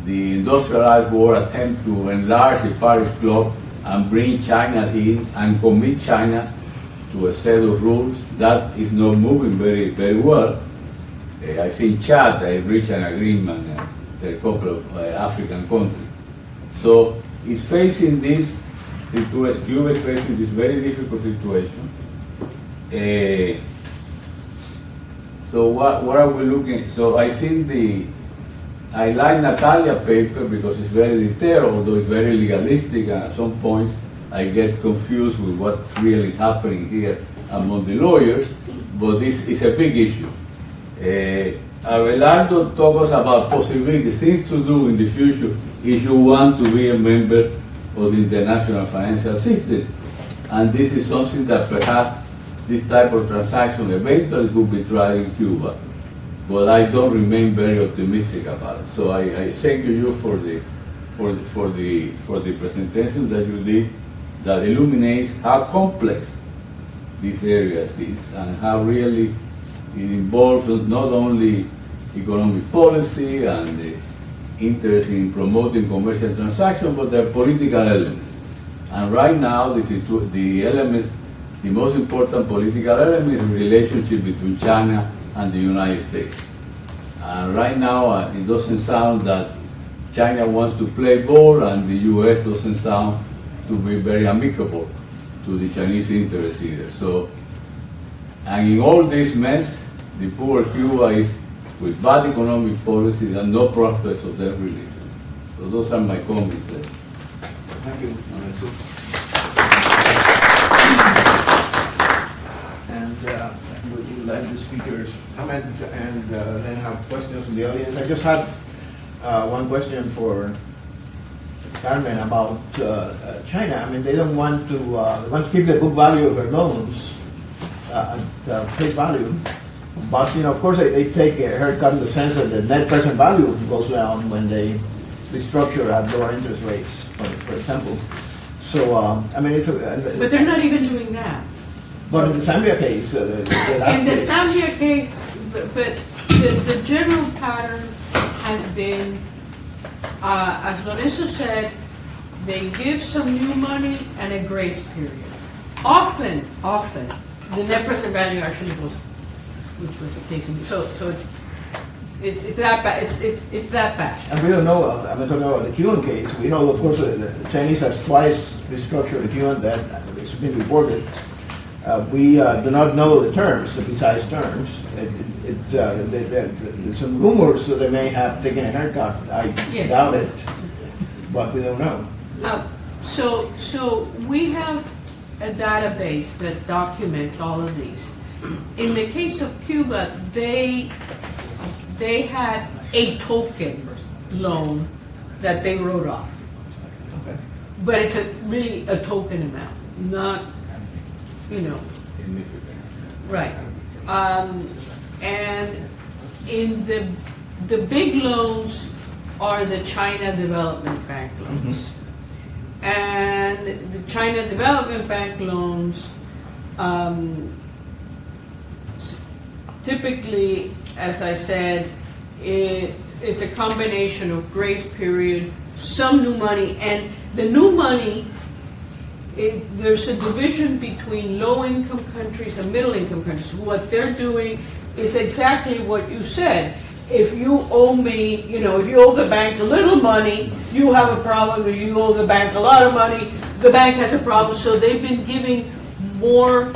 S7: industrialized world attempt to enlarge the Paris Club and bring China in and commit China to a set of rules? That is not moving very, very well. I think Chad reached an agreement, a couple of African countries. So it's facing this situation, Cuba is facing this very difficult situation. So what are we looking? So I think I like Natalia's paper because it's very detailed, although it's very legalistic, and at some points I get confused with what's really happening here among the lawyers, but this is a big issue. Abelardo talks about possibilities, things to do in the future if you want to be a member of the international financial system. And this is something that perhaps this type of transaction eventually could be tried in Cuba. But I don't remain very optimistic about it. So I thank you for the presentation that you did that illuminates how complex this area is and how really it involves not only economic policy and the interest in promoting commercial transactions, but there are political elements. And right now, the elements, the most important political element is the relationship between China and the United States. And right now, it doesn't sound that China wants to play ball, and the U.S. doesn't sound to be very amicable to the Chinese interests either. So, and in all this mess, the poor Cuba is with bad economic policies and no prospects of debt relief. So those are my comments there.
S3: Thank you. And would let the speakers comment and then have questions from the audience. I just had one question for Carmen about China. I mean, they don't want to want to keep the book value of their loans at face value, but of course, they take a haircut in the sense that the net present value goes down when they restructure at lower interest rates, for example. So, I mean, it's
S6: But they're not even doing that.
S3: but in the Zambia case, the last
S6: In the
S3: case-
S6: Zambia case, but the general pattern has been, as Lorenzo said, they give some new money and a grace period. Often, the net present value actually goes, which was the case in, so it's that bad, it's that bad.
S3: And we don't know, I'm talking about the Cuban case, we know, of course, the Chinese has twice restructured the Cuban debt, it's been reported. We do not know the terms, the precise terms. There's some rumors that they may have taken a haircut. I
S6: Yes.
S3: doubt it, but we don't know.
S6: So we have a database that documents all of these. In the case of Cuba, they had a token loan that they wrote off.
S3: Okay.
S6: But it's really a token amount, not, right. And in the big loans are the China Development Bank loans. And the China Development Bank loans, typically, as I said, it's a combination of grace period, some new money, and the new money, there's a division between low-income countries and middle-income countries. What they're doing is exactly what you said. If you owe me, if you owe the bank a little money, you have a problem. If you owe the bank a lot of money, the bank has a problem. So they've been giving more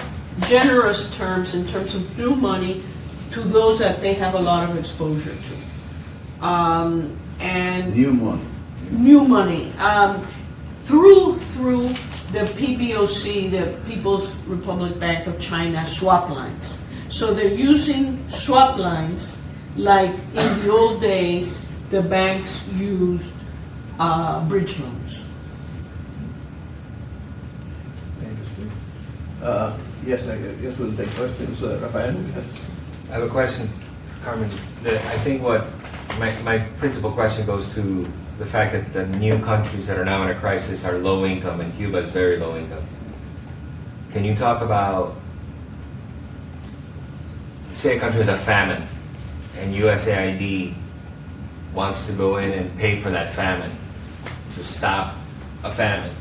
S6: generous terms in terms of new money to those that they have a lot of exposure to. And
S7: New money.
S6: new money through the PBOC, the People's Republic Bank of China swap lines. So they're using swap lines like in the old days the banks used bridge loans.
S3: Interesting. Yes, I guess we'll take questions. Rafael?
S2: I have a question, Carmen. I think what my principal question goes to the fact that the new countries that are now in a crisis are low income, and Cuba is very low income. Can you talk about, say a country has a famine, and USAID wants to go in and pay for that famine, to stop a famine?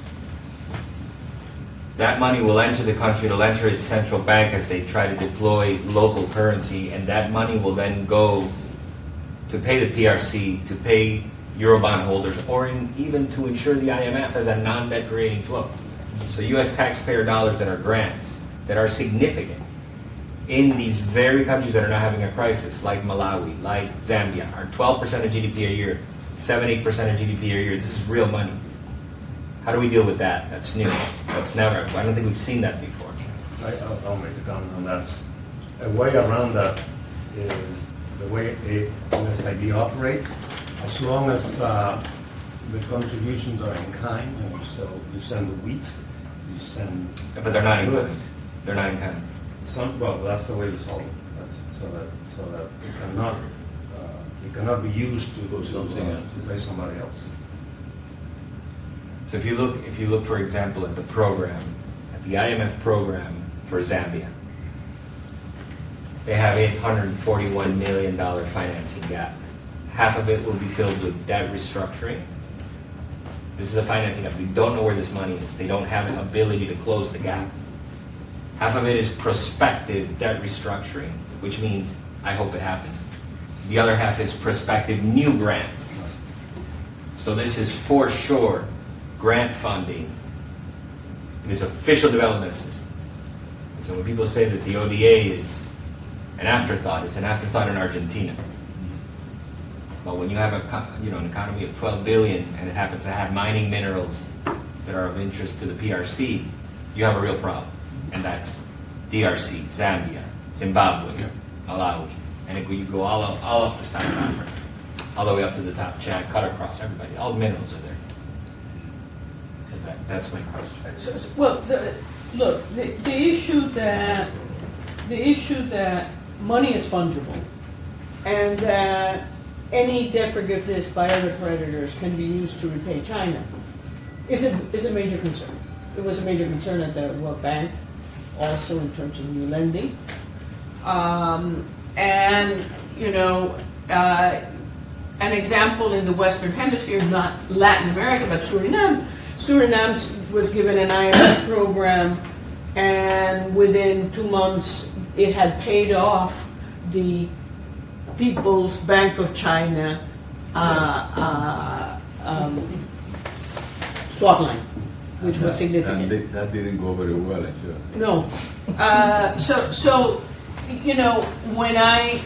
S2: That money will enter the country, it'll enter its central bank as they try to deploy local currency, and that money will then go to pay the PRC, to pay Eurobond holders, or even to ensure the IMF as a non-debt creating flow. So US taxpayer dollars that are grants, that are significant in these very countries that are now having a crisis, like Malawi, like Zambia, are 12% of GDP a year, 7-8% of GDP a year. This is real money. How do we deal with that? That's new. That's never, I don't think we've seen that before.
S11: I'll make a comment on that. A way around that is the way USAID operates. As long as the contributions are in kind, and so you send the wheat, you send.
S2: But they're not in kind.
S11: goods.
S2: They're not in kind.
S11: Well, that's the way to solve it. So that it cannot be used to pay somebody else.
S2: So if you look, for example, at the program, at the IMF program for Zambia, they have $841 million financing gap. Half of it will be filled with debt restructuring. This is a financing gap. We don't know where this money is. They don't have an ability to close the gap. Half of it is prospective debt restructuring, which means I hope it happens. The other half is prospective new grants. So this is for sure grant funding. It is official development assistance. So when people say that the ODA is an afterthought, it's an afterthought in Argentina. But when you have an economy of 12 billion and it happens to have mining minerals that are of interest to the PRC, you have a real problem. And that's DRC, Zambia, Zimbabwe, Malawi. And you go all up the side of Africa, all the way up to the top, Chad, cut across, everybody. All the minerals are there. So that's my question.
S6: Well, the issue that money is fungible, and that any debt forgiveness by other creditors can be used to repay China is a major concern. It was a major concern at the World Bank, also in terms of new lending. And, you know, an example in the Western Hemisphere, not Latin America, but Suriname. Suriname was given an IMF program, and within 2 months, it had paid off the People's Bank of China swap line, which was significant.
S7: And that didn't go very well, actually.
S6: No. So you know, when I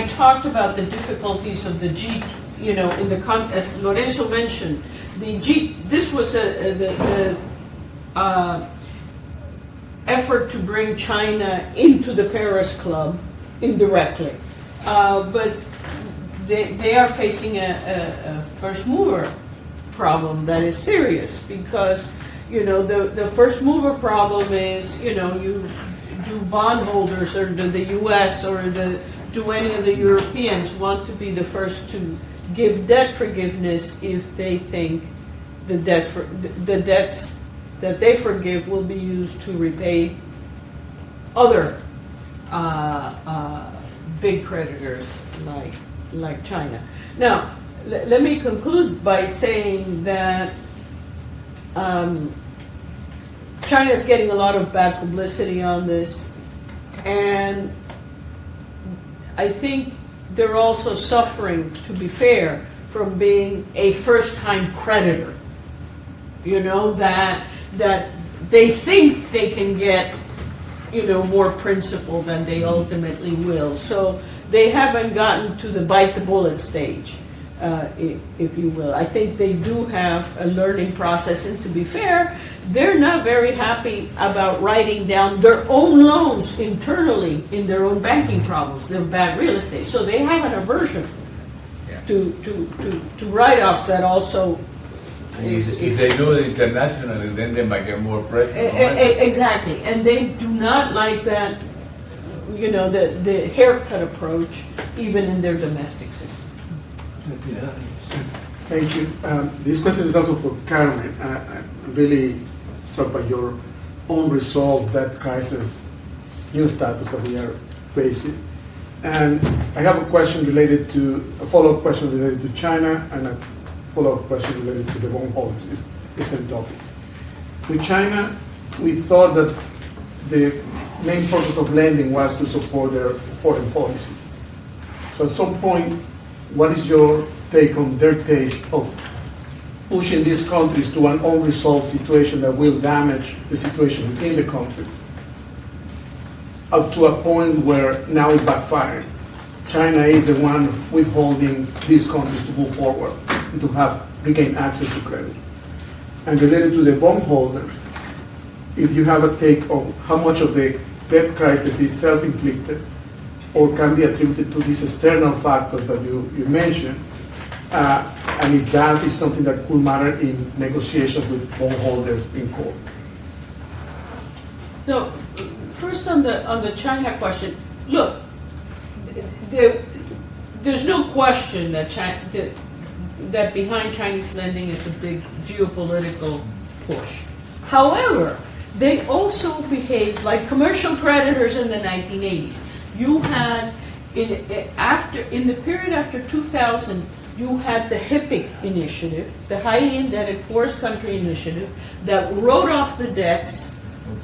S6: talked about the difficulties of the G, you know, in the as Lorenzo mentioned, the G. This was the effort to bring China into the Paris Club indirectly, but they are facing a first mover problem that is serious, because, you know, the first mover problem is, you know, do bondholders or do the U.S. or do any of the Europeans want to be the first to give debt forgiveness if they think the debts that they forgive will be used to repay other big creditors like China. Now, let me conclude by saying that China is getting a lot of bad publicity on this, and I think they're also suffering, to be fair, from being a first-time creditor. You know, that they think they can get, you know, more principal than they ultimately will. So they haven't gotten to the bite the bullet stage, if you will. I think they do have a learning process, and to be fair, they're not very happy about writing down their own loans internally in their own banking problems, their bad real estate. So they have an aversion to write-offs that also
S7: If they do it internationally, then they might get more pressure.
S6: Exactly, and they do not like that, you know, the haircut approach, even in their domestic system.
S4: Thank you. This question is also for Carmen. I'm really struck by your unresolved debt crisis, new status that we are facing. And I have a follow-up question related to China, and a follow-up question related to the bondholders. It's the same topic. With China, we thought that the main purpose of lending was to support their foreign policy. So at some point, what is your take on their taste of pushing these countries to an unresolved situation that will damage the situation within the countries, up to a point where now it's backfiring? China is the one withholding these countries to move forward and to regain access to credit. And related to the bondholders, if you have a take on how much of the debt crisis is self-inflicted or can be attributed to these external factors that you mentioned, and if that is something that could matter in negotiations with bondholders in court.
S6: So, first on the China question, look, there's no question that that behind Chinese lending is a big geopolitical push. However, they also behaved like commercial creditors in the 1980s. You had, in the period after 2000, you had the HIPIC initiative, the Highly Indebted Poorest Country Initiative, that wrote off the debts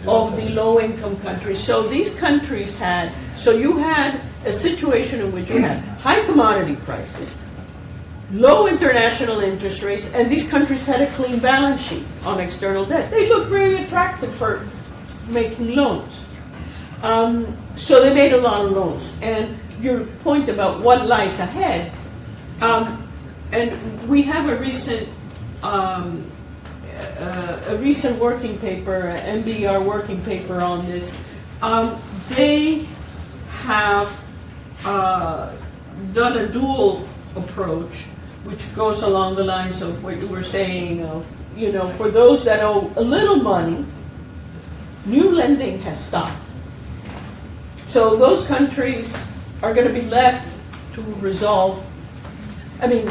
S6: of the low-income countries. So these countries you had a situation in which you had high commodity prices, low international interest rates, and these countries had a clean balance sheet on external debt. They looked very attractive for making loans. So they made a lot of loans. And your point about what lies ahead, and we have a recent working paper, MBR working paper on this. They have done a dual approach, which goes along the lines of what you were saying of, you know, for those that owe a little money, new lending has stopped. So those countries are going to be left to resolve. I mean,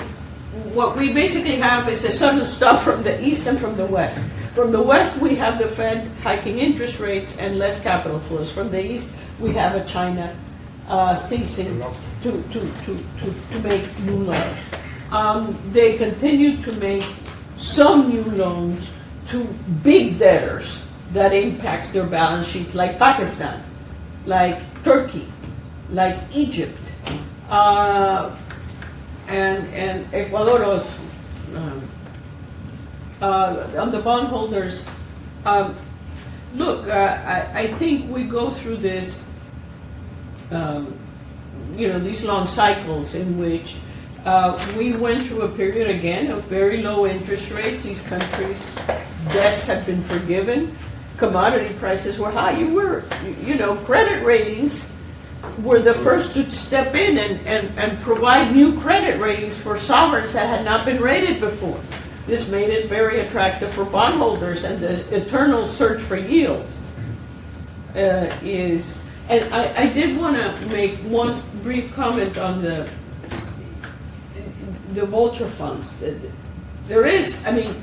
S6: what we basically have is a sudden stop from the east and from the west. From the west, we have the Fed hiking interest rates and less capital flows. From the east, we have a China ceasing to make new loans. They continue to make some new loans to big debtors that impacts their balance sheets, like Pakistan, like Turkey, like Egypt, and Ecuador also. On the bondholders, look, I think we go through this, these long cycles in which we went through a period again of very low interest rates. These countries' debts have been forgiven. Commodity prices were high. Credit ratings were the first to step in and provide new credit ratings for sovereigns that had not been rated before. This made it very attractive for bondholders, and the eternal search for yield is. And I did want to make one brief comment on the vulture funds. There is, David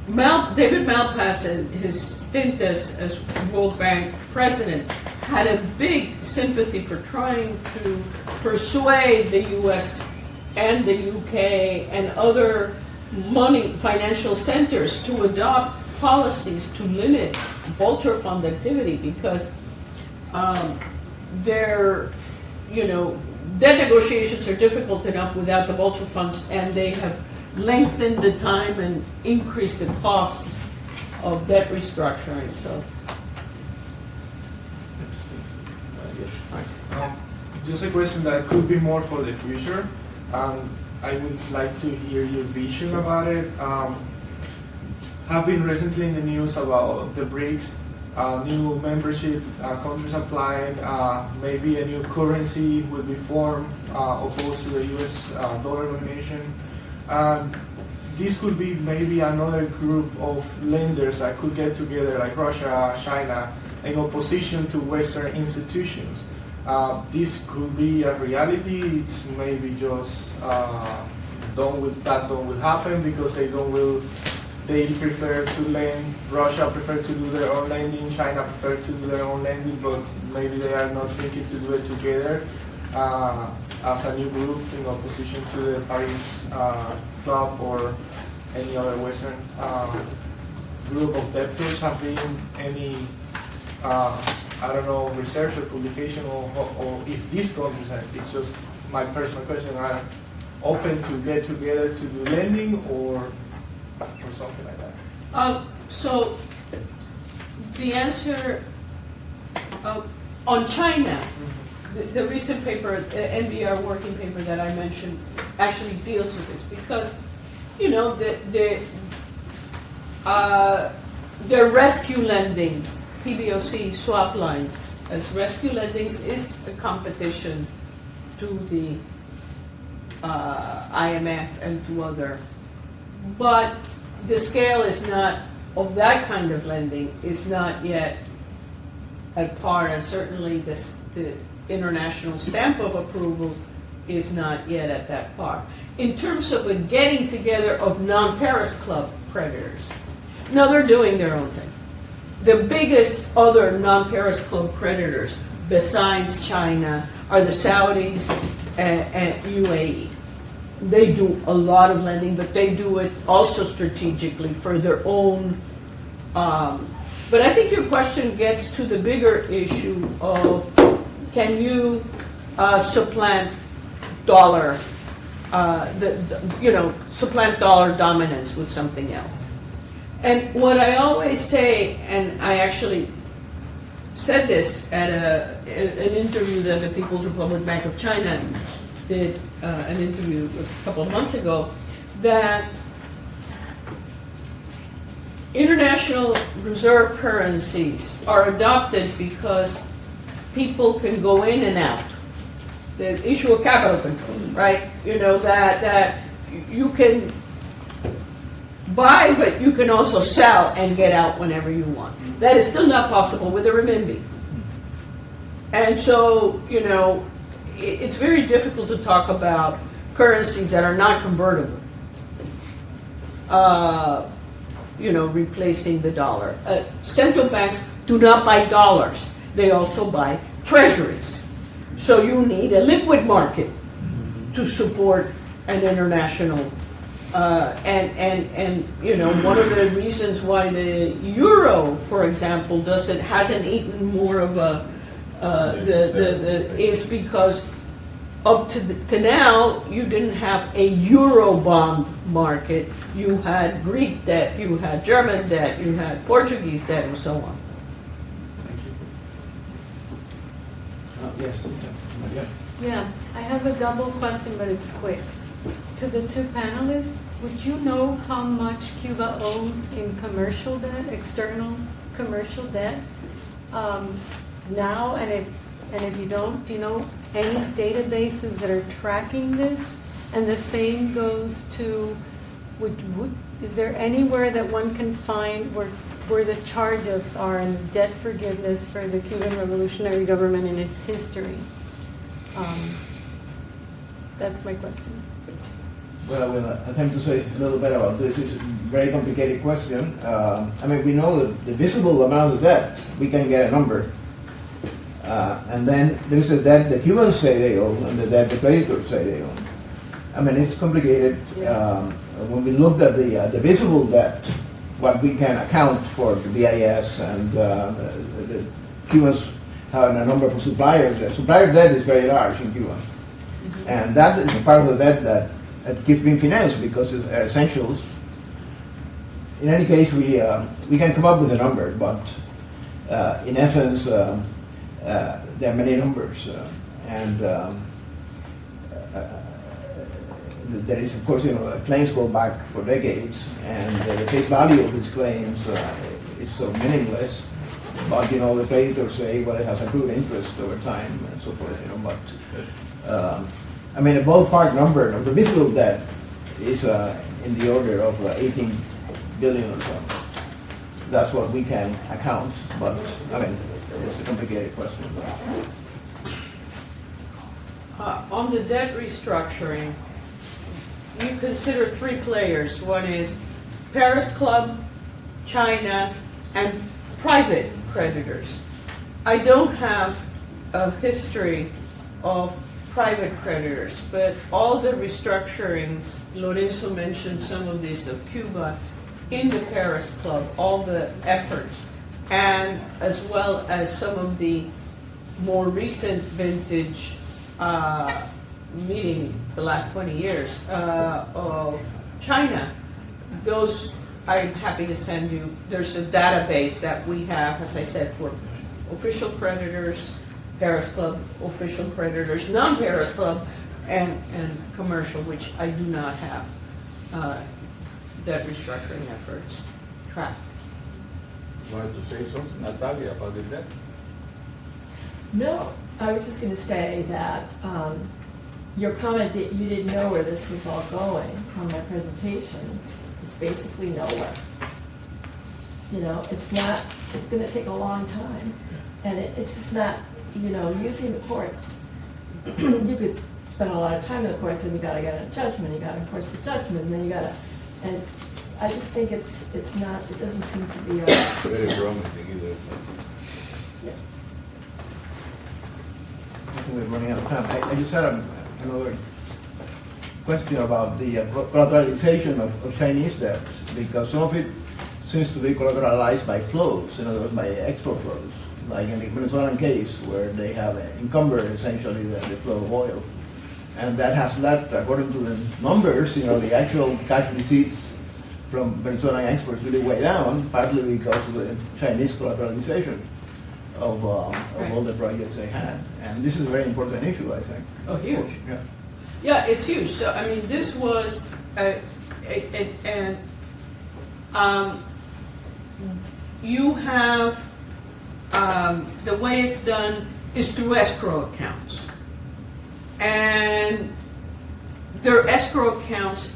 S6: Malpass, in his stint as World Bank president, had a big sympathy for trying to persuade the U.S. and the UK and other financial centers to adopt policies to limit vulture fund activity, because debt negotiations are difficult enough without the vulture funds, and they have lengthened the time and increased the cost of debt restructuring. So,
S12: just a question that could be more for the future. I would like to hear your vision about it. Have been recently in the news about the BRICS, new membership countries applying, maybe a new currency will be formed opposed to the US dollar domination. This could be maybe another group of lenders that could get together, like Russia, China, in opposition to Western institutions. This could be a reality. It's maybe just that don't happen because they prefer to lend. Russia prefer to do their own lending. China prefer to do their own lending, but maybe they are not thinking to do it together as a new group in opposition to the Paris Club or any other Western group of debtors. Have been any research or publication, or if these countries, it's just my personal question, are open to get together to do lending or something like that?
S6: So the answer on China, the recent paper, the NBR working paper that I mentioned, actually deals with this, because their rescue lending, PBOC swap lines as rescue lendings is a competition to the IMF and to other, but the scale is not of that kind of lending is not yet at par, and certainly the international stamp of approval is not yet at that par. In terms of a getting together of non-Paris Club creditors, no, they're doing their own thing. The biggest other non-Paris Club creditors, besides China, are the Saudis and UAE. They do a lot of lending, but they do it also strategically for their own. But I think your question gets to the bigger issue of, can you supplant dollar, supplant dollar dominance with something else? And what I always say, and I actually said this at an interview that the People's Republic Bank of China did, an interview a couple of months ago, that international reserve currencies are adopted because people can go in and out. The issue of capital controls, right? That you can buy, but you can also sell and get out whenever you want. That is still not possible with the renminbi. And so, it's very difficult to talk about currencies that are not convertible. Replacing the dollar. Central banks do not buy dollars. They also buy treasuries. So you need a liquid market to support an international. One of the reasons why the euro, for example, hasn't eaten more of is because up to now you didn't have a euro bond market. You had Greek debt, you had German debt, you had Portuguese debt, and so on.
S3: Yes.
S13: Yeah, I have a double question, but it's quick. To the two panelists, would you know how much Cuba owes in commercial debt, external commercial debt, now? And if you don't, do you know any databases that are tracking this? And the same goes to, is there anywhere that one can find where the charge-offs are in debt forgiveness for the Cuban Revolutionary Government in its history? That's my question.
S3: Well, I will attempt to say a little bit about this. It's a very complicated question. We know that the visible amount of debt, we can get a number. And then there's the debt the Cubans say they own and the debt the creditors say they own. It's complicated. When we looked at the visible debt, what we can account for the BIS and the Cubans have a number of suppliers. Supplier debt is very large in Cuba. And that is a part of the debt that keeps being financed because it's essentials. In any case, we can come up with a number, but in essence, there are many numbers. There is, of course, claims go back for decades, and the face value of these claims is so meaningless. But the creditors say, well, it has accrued interest over time and so forth. A ballpark number of the visible debt is in the order of 18 billion or so. That's what we can account, but it's a complicated question.
S6: On the debt restructuring, you consider three players. One is Paris Club, China, and private creditors. I don't have a history of private creditors, but all the restructurings, Lorenzo mentioned some of these of Cuba, in the Paris Club, all the efforts, and as well as some of the more recent vintage, meaning the last 20 years, of China. Those I'm happy to send you. There's a database that we have, as I said, for official creditors, Paris Club, official creditors, non-Paris Club, and commercial, which I do not have debt restructuring efforts tracked.
S7: Wanted to say something, Natalia, about the debt?
S9: No, I was just going to say that your comment that you didn't know where this was all going on my presentation is basically nowhere. It's not, it's going to take a long time. And it's just not, using the courts, you could spend a lot of time in the courts and you got to get a judgment, you got to enforce the judgment, and then you got to, and I just think it's not, it doesn't seem to be
S7: very promising either.
S9: Yeah.
S3: I think we're running out of time. I just had another question about the collateralization of Chinese debt, because some of it seems to be collateralized by flows, in other words, by export flows, like in the Venezuelan case, where they have encumbered essentially the flow of oil. And that has led, according to the numbers, the actual cash receipts from Venezuelan exports really way down, partly because of the Chinese collateralization of all the projects they had. And this is a very important issue, I think.
S6: Oh, huge.
S3: Yeah.
S6: Yeah, it's huge. So, this was, you have, the way it's done is through escrow accounts. And there are escrow accounts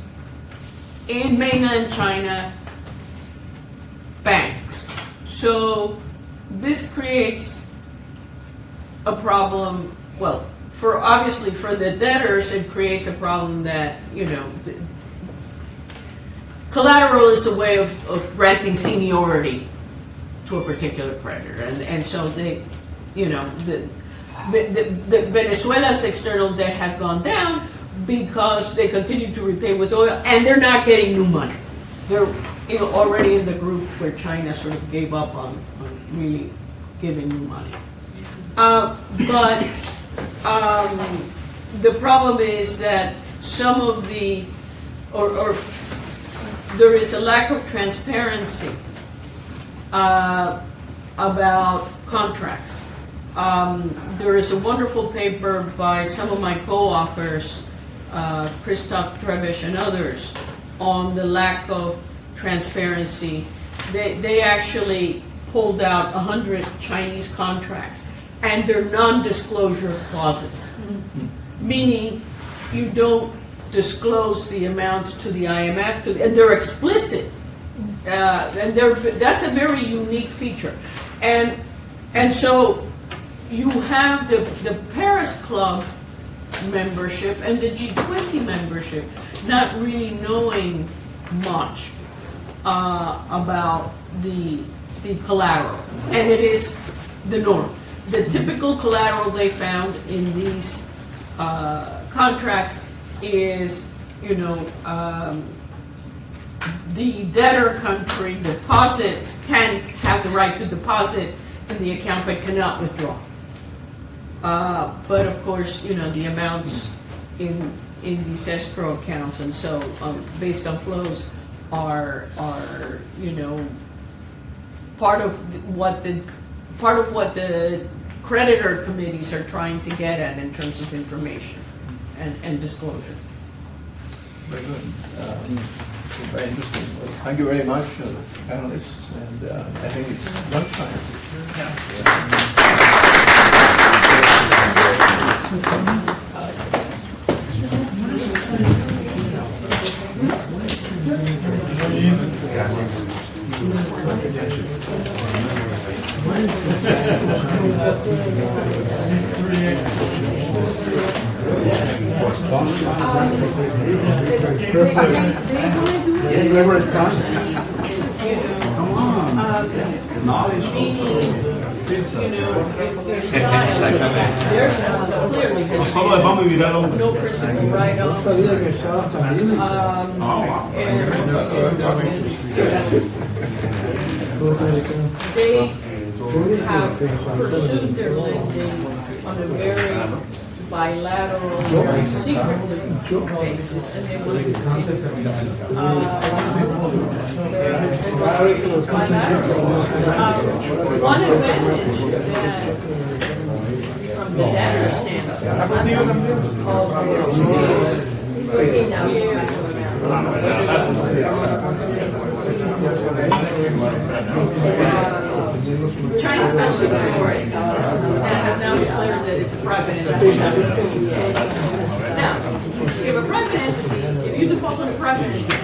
S6: in mainland China banks. So this creates a problem, well, obviously for the debtors, it creates a problem that, collateral is a way of granting seniority to a particular creditor, and so they, the Venezuela's external debt has gone down because they continue to repay with oil, and they're not getting new money. They're already in the group where China sort of gave up on really giving new money. But the problem is that some of the, or there is a lack of transparency about contracts. There is a wonderful paper by some of my co-authors, Christoph Trebesch and others, on the lack of transparency. They actually pulled out 100 Chinese contracts, and they're non-disclosure clauses, meaning you don't disclose the amounts to the IMF, and they're explicit, and that's a very unique feature, and so you have the Paris Club membership and the G20 membership not really knowing much about the collateral, and it is the norm. The typical collateral they found in these contracts is, the debtor country deposits can have the right to deposit in the account but cannot withdraw. But of course, the amounts in these escrow accounts, and so based on flows are part of what the creditor committees are trying to get at in terms of information and disclosure.
S3: Very good. Very interesting. Well, thank you very much, panelists, and I think it's lunchtime.
S6: Solo le vamos a mirar no principal write-off. They have pursued their lending on a very bilateral, very secretive basis, and they want to continue. One advantage that, from the debtor standpoint, of this China has now declared that it's a private entity. Now, if you have a private entity, if you default on a private entity,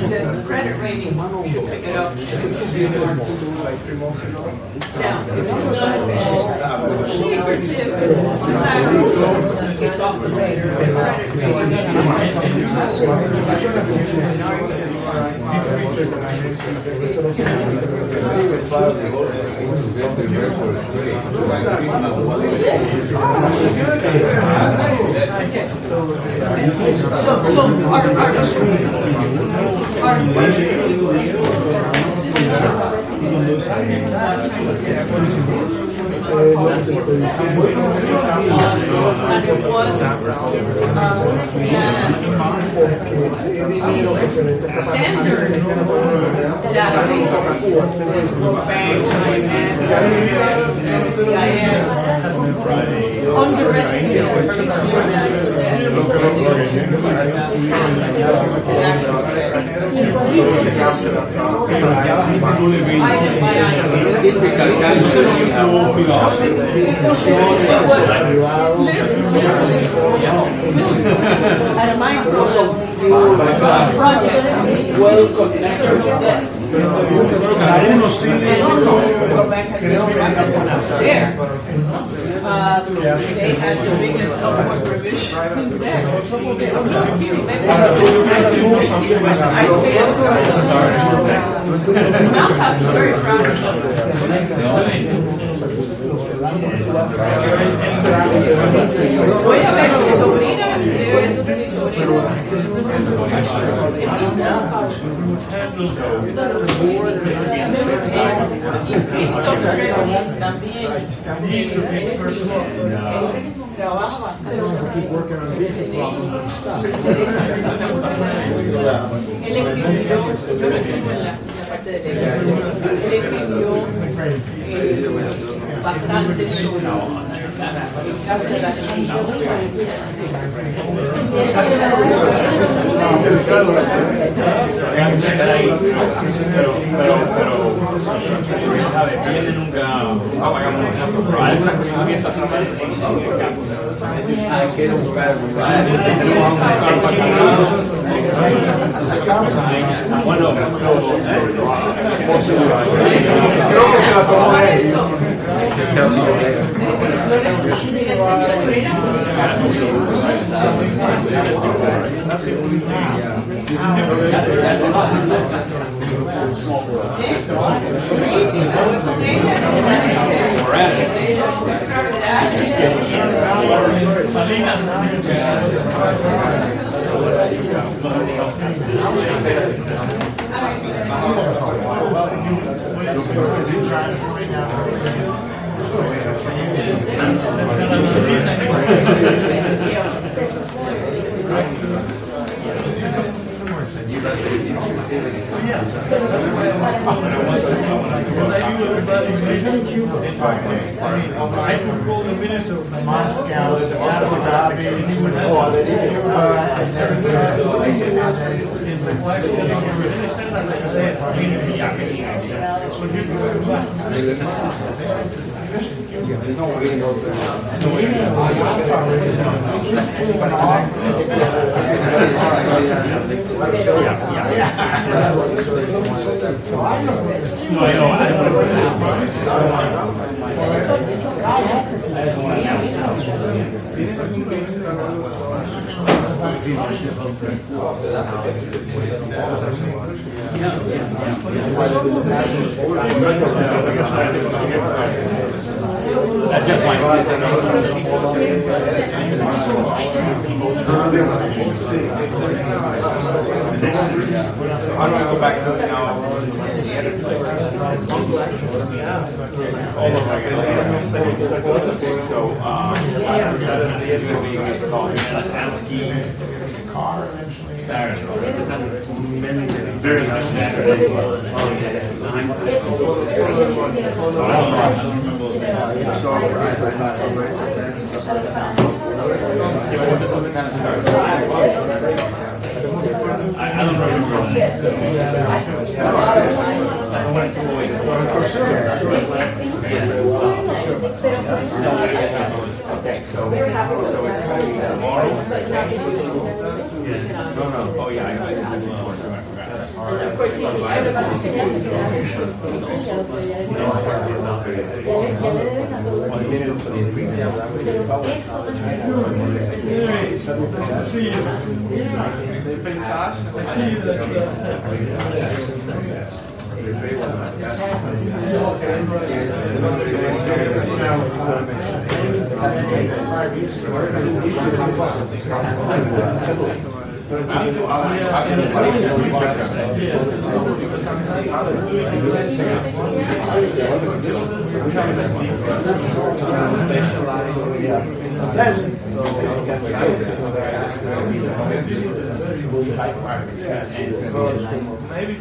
S6: the credit rating should pick it up. Now, if it's not secretive and bilateral, it's off the radar. The credit standard database, banks, IS, underestimated at a micro project, well connected there. they had the biggest upward revision there. I'm very proud of voy a ver su sobrina, también trabaja bastante. Él escribió, yo lo escribo en la parte de leer, él escribió bastante sobre el caso de la
S8: Bueno,
S10: creo que se la tomó él.
S14: in Cuba. I could call the minister from Moscow, Abu Dhabi,
S5: There's no way to go
S8: That's just my how do I go back to it now? So, it's going to be called ASCE car eventually. Saturday. Very much Saturday. I don't remember the name. Okay, so it's going to be tomorrow. Oh yeah, I
S9: Of course,
S12: Maybe